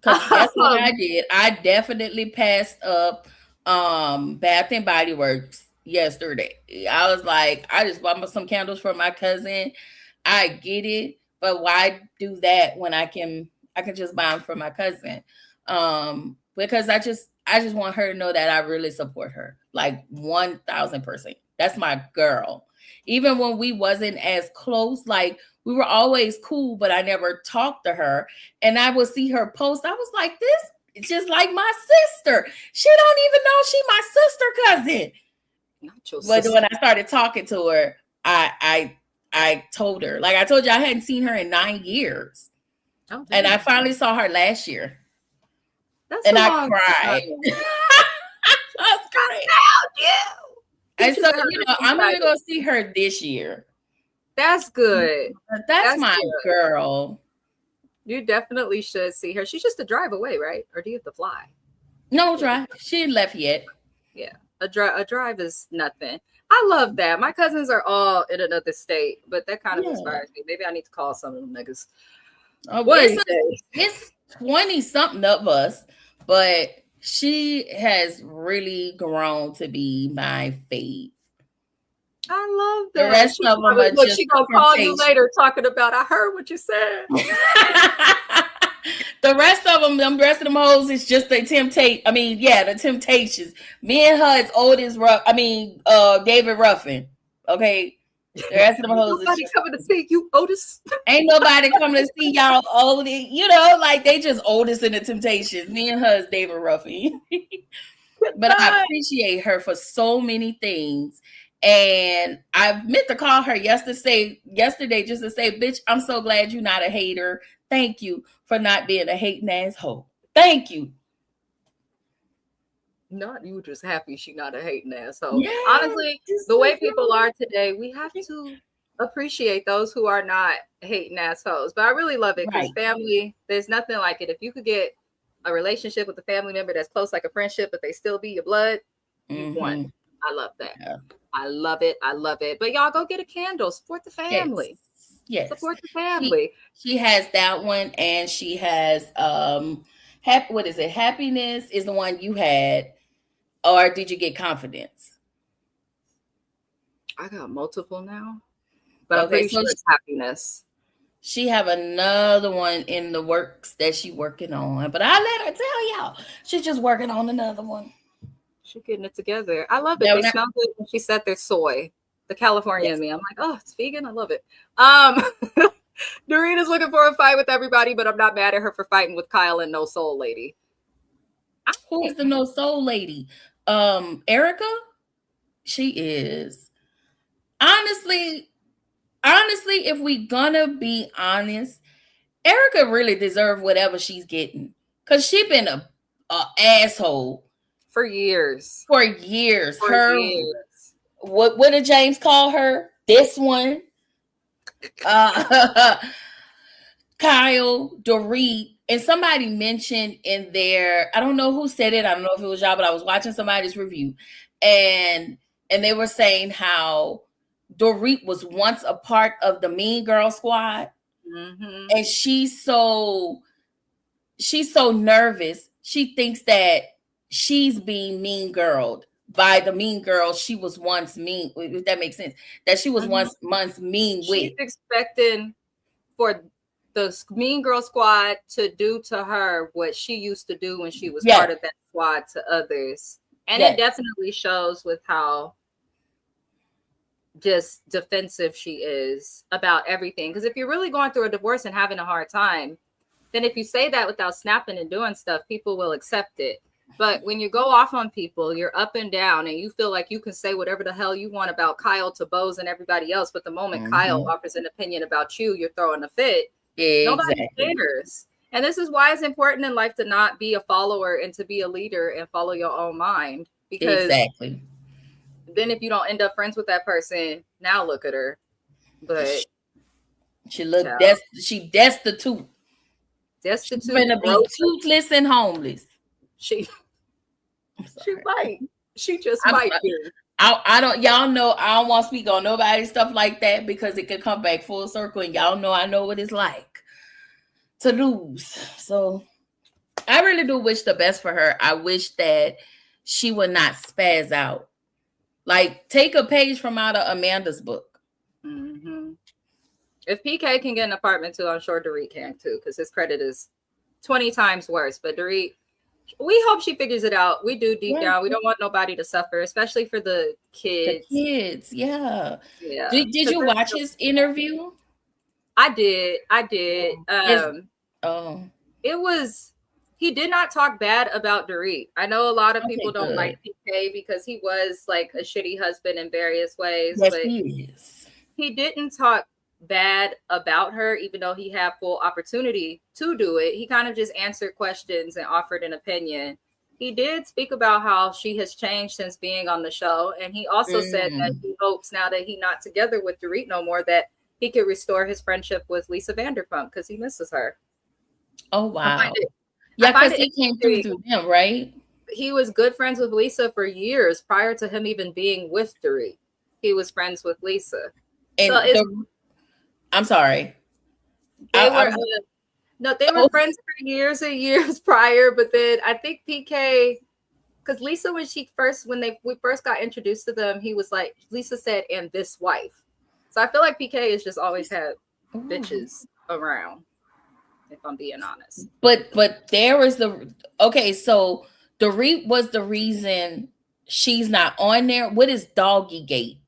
Because that's what I did. I definitely passed up Bath and Body Works yesterday. I was like, I just bought some candles for my cousin. I get it, but why do that when I can just buy them for my cousin? Because I just want her to know that I really support her, like 1,000%. That's my girl. Even when we wasn't as close, like we were always cool, but I never talked to her. And I would see her post. I was like, this is just like my sister. She don't even know she my sister cousin. Not your sister. But when I started talking to her, I told her, like I told you, I hadn't seen her in 9 years. Oh, and I finally saw her last year. And I cried. I cried. And so, I'm going to go see her this year. That's good. That's my girl. You definitely should see her. She's just a drive away, right? Or do you have to fly? No drive. She ain't left yet. Yeah. A drive is nothing. I love that. My cousins are all in another state, but that kind of inspires me. Maybe I need to call some of them niggas. It's 20 something of us, but she has really grown to be my fave. I love that. The rest of them are just she gonna call you later talking about, I heard what you said. The rest of them hoes is just the the Temptations. Me and her is old as David Ruffin. Okay. The rest of them hoes is nobody coming to see you, Otis. Ain't nobody coming to see y'all old. Like they just oldest in the Temptations. Me and her is David Ruffin. But I appreciate her for so many things. And I meant to call her yesterday just to say, bitch, I'm so glad you're not a hater. Thank you for not being a hating asshole. Thank you. Not you just happy she's not a hating asshole. Yeah, honestly, the way people are today, we have to appreciate those who are not hating assholes. But I really love it because family, there's nothing like it. If you could get a relationship with a family member that's close like a friendship, but they still be your blood, you won. I love that. Yeah. I love it. I love it. But y'all go get a candle. Support the family. Yes. Support the family. She has that one, and she has what is it? Happiness is the one you had, or did you get confidence? I got multiple now, but I'm pretty sure it's happiness. She have another one in the works that she working on, but I let her tell y'all she's just working on another one. She's getting it together. I love it. They smell good when she said there's soy. The California in me. I'm like, oh, it's vegan. I love it. Doreen is looking for a fight with everybody, but I'm not mad at her for fighting with Kyle and No Soul Lady. Who is the No Soul Lady? Erica? She is. Honestly, honestly, if we gonna be honest, Erica really deserved whatever she's getting. Cause she been a asshole for years. for years. For Her years. What did James call her? This one. Kyle, Dorit, and somebody mentioned in there, I don't know who said it, I don't know if it was y'all, but I was watching somebody's review, and they were saying how Dorit was once a part of the Mean Girl squad, and she's so nervous. She thinks that she's being mean girled by the mean girl she was once mean, if that makes sense, that she was once mean with. She's expecting for the Mean Girl squad to do to her what she used to do when she was part of that squad to others. And it definitely shows with how just defensive she is about everything. Because if you're really going through a divorce and having a hard time, then if you say that without snapping and doing stuff, people will accept it. But when you go off on people, you're up and down and you feel like you can say whatever the hell you want about Kyle to Bose and everybody else. But the moment Kyle offers an opinion about you, you're throwing a fit. Nobody cares. And this is why it's important in life to not be a follower and to be a leader and follow your own mind. Because then if you don't end up friends with that person, now look at her. But she looked she destitute. She's gonna be toothless and homeless. She might. She just might be. I don't, y'all know I don't want to speak on nobody's stuff like that because it could come back full circle, and y'all know I know what it's like to lose. So I really do wish the best for her. I wish that she would not spaz out. Like, take a page from out of Amanda's book. If PK can get an apartment too, I'm sure Dorit can too, because his credit is 20 times worse. But Dorit, we hope she figures it out. We do deep down. We don't want nobody to suffer, especially for the kids. Yeah. Did you watch his interview? I did. It was, he did not talk bad about Dorit. I know a lot of people don't like PK because he was like a shitty husband in various ways. Yes, but he is. He didn't talk bad about her, even though he had full opportunity to do it. He kind of just answered questions and offered an opinion. He did speak about how she has changed since being on the show, and he also said that he hopes now that he's not together with Dorit no more that he could restore his friendship with Lisa Vanderpump because he misses her. Oh wow! Because he came through them, right? He was good friends with Lisa for years prior to him even being with Dorit. He was friends with Lisa. And so I'm sorry. They were friends for years and years prior, but then I think PK, because Lisa, when we first got introduced to them, he was like, Lisa said, and this wife. So I feel like PK has just always had bitches around, if I'm being honest. But there was so Dorit was the reason she's not on there. What is Doggy Gate?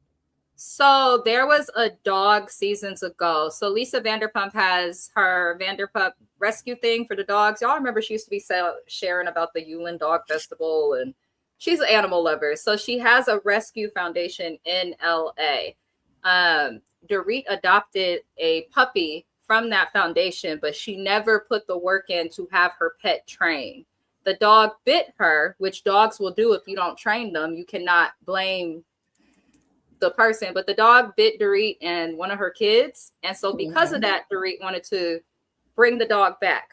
So there was a dog seasons ago. So Lisa Vanderpump has her Vanderpump rescue thing for the dogs. Y'all remember she used to be sharing about the Yulin Dog Festival, and she's an animal lover. So she has a rescue foundation in LA. Dorit adopted a puppy from that foundation, but she never put the work in to have her pet trained. The dog bit her, which dogs will do if you don't train them. You cannot blame the person, but the dog bit Dorit and one of her kids. And so because of that, Dorit wanted to bring the dog back,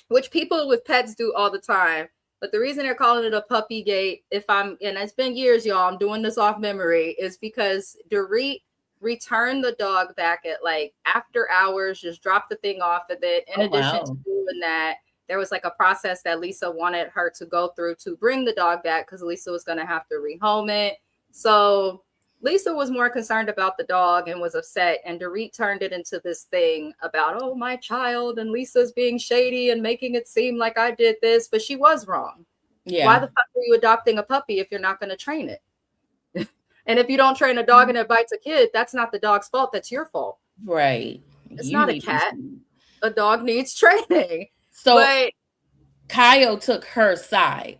which people with pets do all the time. But the reason they're calling it a puppy gate, and it's been years, y'all, I'm doing this off memory, is because Dorit returned the dog back at like after hours, just dropped the thing off. And then in addition to doing that, there was like a process that Lisa wanted her to go through to bring the dog back because Lisa was going to have to rehome it. So Lisa was more concerned about the dog and was upset, and Dorit turned it into this thing about, oh, my child, and Lisa's being shady and making it seem like I did this, but she was wrong. Yeah. Why the fuck are you adopting a puppy if you're not going to train it? And if you don't train a dog and it bites a kid, that's not the dog's fault. That's your fault. Right. It's not a cat. A dog needs training. So Kyle took her side.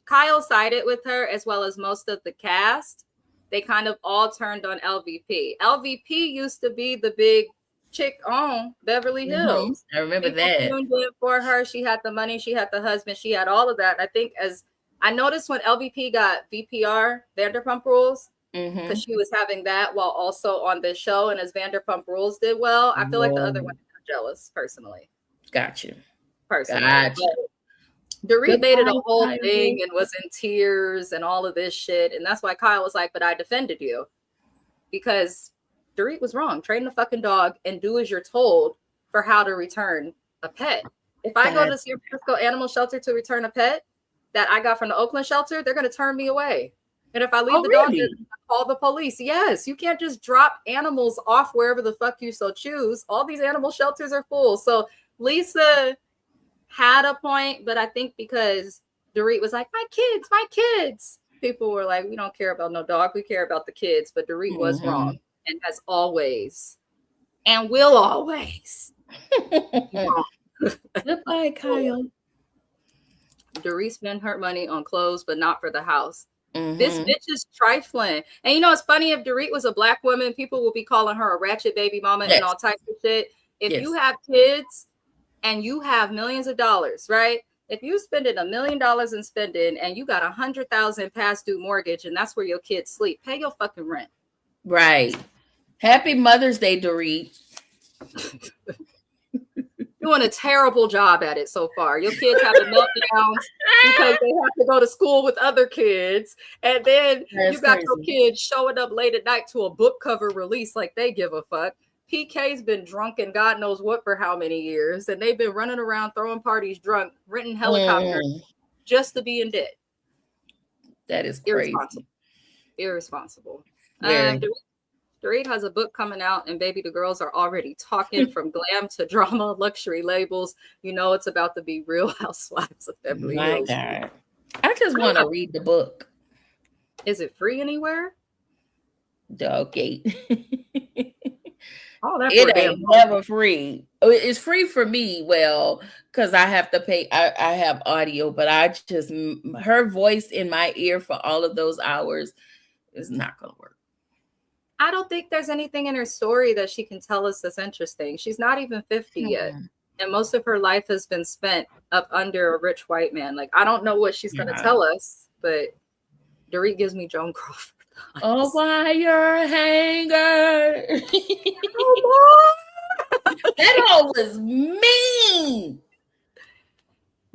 Kyle sided with her as well as most of the cast. they kind of all turned on LVP. LVP used to be the big chick on Beverly Hills. I remember People that. tuned in for her. She had the money, she had the husband, she had all of that. I think as I noticed when LVP got VPR, Vanderpump Rules, because she was having that while also on this show, and as Vanderpump Rules did well, I feel like the other women got jealous personally. Gotcha. But Dorit made it a whole thing and was in tears and all of this shit. And that's why Kyle was like, but I defended you. Because Dorit was wrong. Train the fucking dog and do as you're told for how to return a pet. If I go to the San Francisco Animal Shelter to return a pet that I got from the Oakland shelter, they're going to turn me away. And if I leave the dog, I call the police. Yes, you can't just drop animals off wherever the fuck you so choose. All these animal shelters are full. So Lisa had a point, but I think because Dorit was like, my kids, people were like, we don't care about no dog, we care about the kids. But Dorit was wrong and has always and will always. Goodbye, Kyle. Dorit spent her money on clothes, but not for the house. This bitch is trifling. And you know, it's funny, if Dorit was a black woman, people will be calling her a ratchet baby mama and all types of shit. If you have kids and you have millions of dollars, right? If you spending $1 million in spending and you got $100,000 past due mortgage and that's where your kids sleep, pay your fucking rent. Right. Happy Mother's Day, Dorit. Doing a terrible job at it so far. Your kids having meltdowns because they have to go to school with other kids, and then you got your kids showing up late at night to a book cover release like they give a fuck. PK's been drunk and God knows what for how many years, and they've been running around throwing parties drunk, renting helicopters just to be in debt. That is crazy. Irresponsible. Dorit has a book coming out, and baby, the girls are already talking from glam to drama, luxury labels. You know, it's about to be Real Housewives of Beverly Hills. God. I just want to read the book. Is it free anywhere? Okay. It ain't never free. It's free for me, well, because I have to pay. I have audio, but I just, her voice in my ear for all of those hours is not going to work. I don't think there's anything in her story that she can tell us that's interesting. She's not even 50 yet. And most of her life has been spent up under a rich white man. Like, I don't know what she's going to tell us, but Dorit gives me Joan Crawford. Oh, why you're a hanger. That all was mean.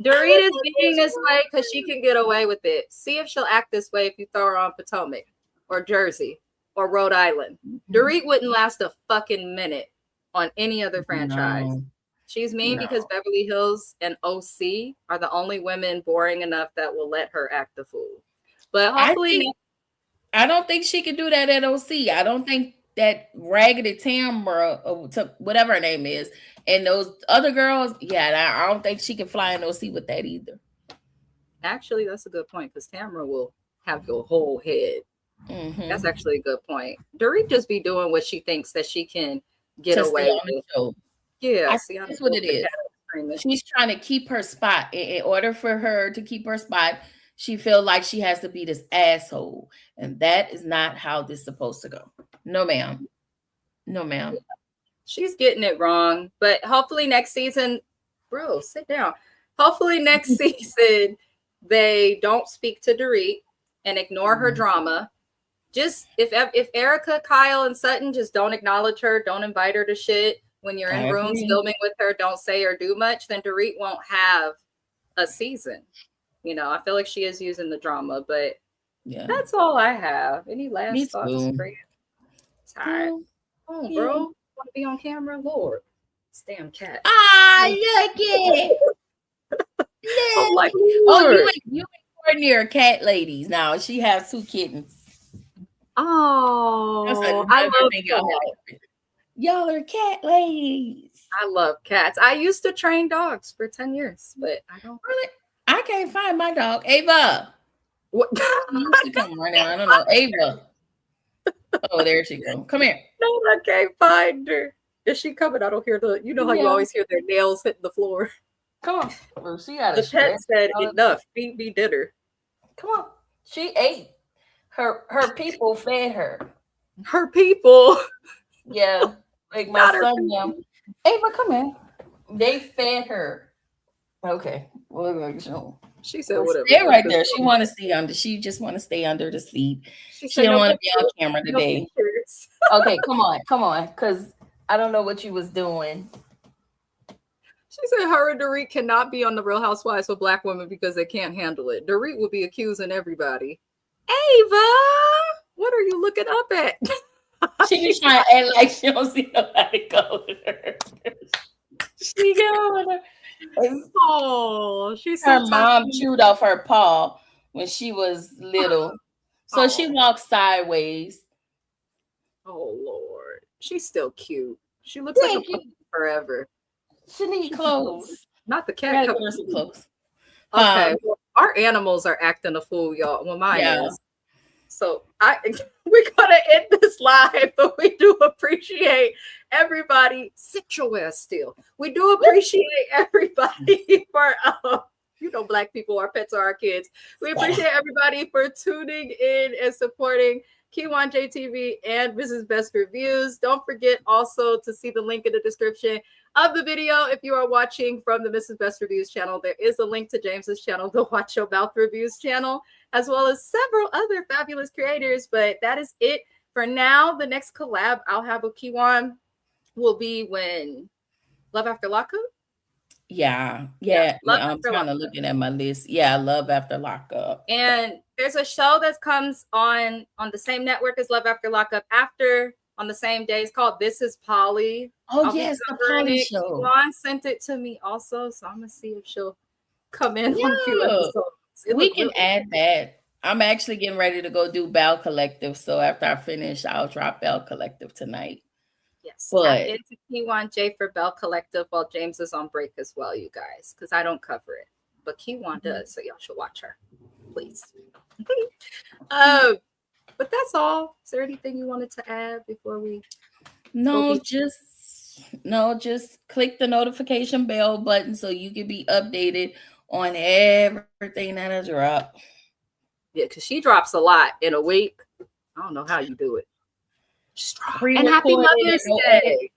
Dorit is being this way because she can get away with it. See if she'll act this way if you throw her on Potomac or Jersey or Rhode Island. Dorit wouldn't last a fucking minute on any other franchise. No. She's mean because Beverly Hills and OC are the only women boring enough that will let her act the fool. But hopefully, I don't think she can do that at OC. I don't think that Raggedy Tamara, or whatever her name is, and those other girls, I don't think she can fly in OC with that either. Actually, that's a good point, because Tamara will have your whole head. That's actually a good point. Dorit just be doing what she thinks that she can get away with. Yeah, that's what it is. She's trying to keep her spot. In order for her to keep her spot, she feels like she has to be this asshole, and that is not how this is supposed to go. No, ma'am. No, ma'am. She's getting it wrong, but hopefully next season, bro, sit down. Hopefully next season they don't speak to Dorit and ignore her drama. Just if Erica, Kyle, and Sutton just don't acknowledge her, don't invite her to shit when you're in rooms filming with her, don't say or do much, then Dorit won't have a season. You know, I feel like she is using the drama, but that's all I have. Any last thoughts for you? Tired. Oh, bro. Want to be on camera? Lord. This damn cat. Look it. I'm like, you ain't near cat ladies now. She has 2 kittens. Oh, I love cats. Y'all are cat ladies. I love cats. I used to train dogs for 10 years, but I don't really. I can't find my dog, Ava. What? She used to come right now. I don't know, Ava. Oh, there she goes. Come here. No, I can't find her. Is she coming? I don't hear the. You know how you always hear their nails hitting the floor. Come on. Well, the pet said enough. Feed me dinner. Come on. She ate her people fed her. Her people. Yeah, like my Not her son people. now. Ava, come in. They fed her. Okay, well, She said whatever. stay right there. She want to stay under. She just want to stay under the seat. She said don't no want to be on pictures, camera no today. pictures. Okay, come on, because I don't know what you was doing. She said her and Dorit cannot be on the Real Housewives for Black women because they can't handle it. Dorit will be accusing everybody. Ava, what are you looking up at? She be trying to act like she don't see nobody go with her. She go with her. Oh, she's Her so mom touchy. chewed off her paw when she was little. So she walks sideways. Oh Lord. She's still cute. She looks like a puppy forever. She need clothes. Not the I cat. gotta get her some clothes. Okay. Well, our animals are acting a fool, y'all. Well, mine is. So we're gonna end this live, but we do appreciate everybody. Sit your ass still. We do appreciate everybody for Black people, our pets are our kids. We appreciate everybody for tuning in and supporting Kiwan JTV and Mrs. Best Reviews. Don't forget also to see the link in the description of the video. If you are watching from the Mrs. Best Reviews channel, there is a link to James's channel, the Watch Your Mouth Reviews channel, as well as several other fabulous creators. But that is it for now. The next collab I'll have with Kiwan will be when Love After Lockup. Yeah. I'm kind of looking at my list. Yeah, Love After Lockup. And there's a show that comes on the same network as Love After Lockup on the same day. It's called This Is Polly. Oh, yes, the Polly show. Juan sent it to me also, so I'm gonna see if she'll come in on a few episodes. We can add that. I'm actually getting ready to go do Bell Collective, so after I finish, I'll drop Bell Collective tonight. Yes, tap into Kiwan J for Bell Collective while James is on break as well, you guys, because I don't cover it, but Kiwan does, so y'all should watch her, please. But that's all. Is there anything you wanted to add before we? Just click the notification bell button so you can be updated on everything that I drop. Yeah, because she drops a lot in a week. I don't know how you do it. And happy Mother's Day.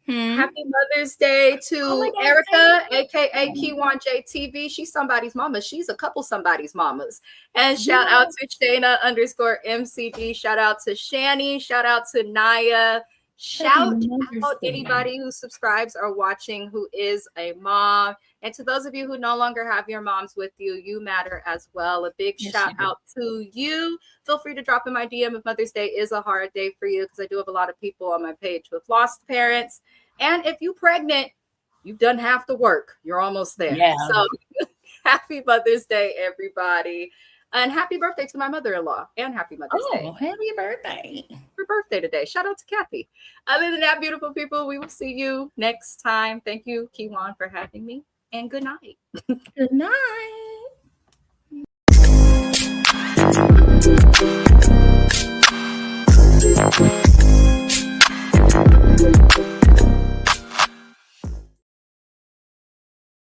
Happy Mother's Day to Erica, aka Kiwan JTV. She's somebody's mama. She's a couple somebody's mamas. And shout out to Shayna_MCD. Shout out to Shani. Shout out to Naya. Shout out anybody who subscribes or watching who is a mom. And to those of you who no longer have your moms with you, you matter as well. A big shout out to you. Feel free to drop in my DM if Mother's Day is a hard day for you, because I do have a lot of people on my page who have lost parents. And if you're pregnant, you've done half the work. You're almost there. Yeah. So happy Mother's Day, everybody. And happy birthday to my mother-in-law. And happy Mother's Day. Oh, happy birthday. Her birthday today. Shout out to Kathy. Other than that, beautiful people, we will see you next time. Thank you, Kiwan, for having me. And good night. Good night.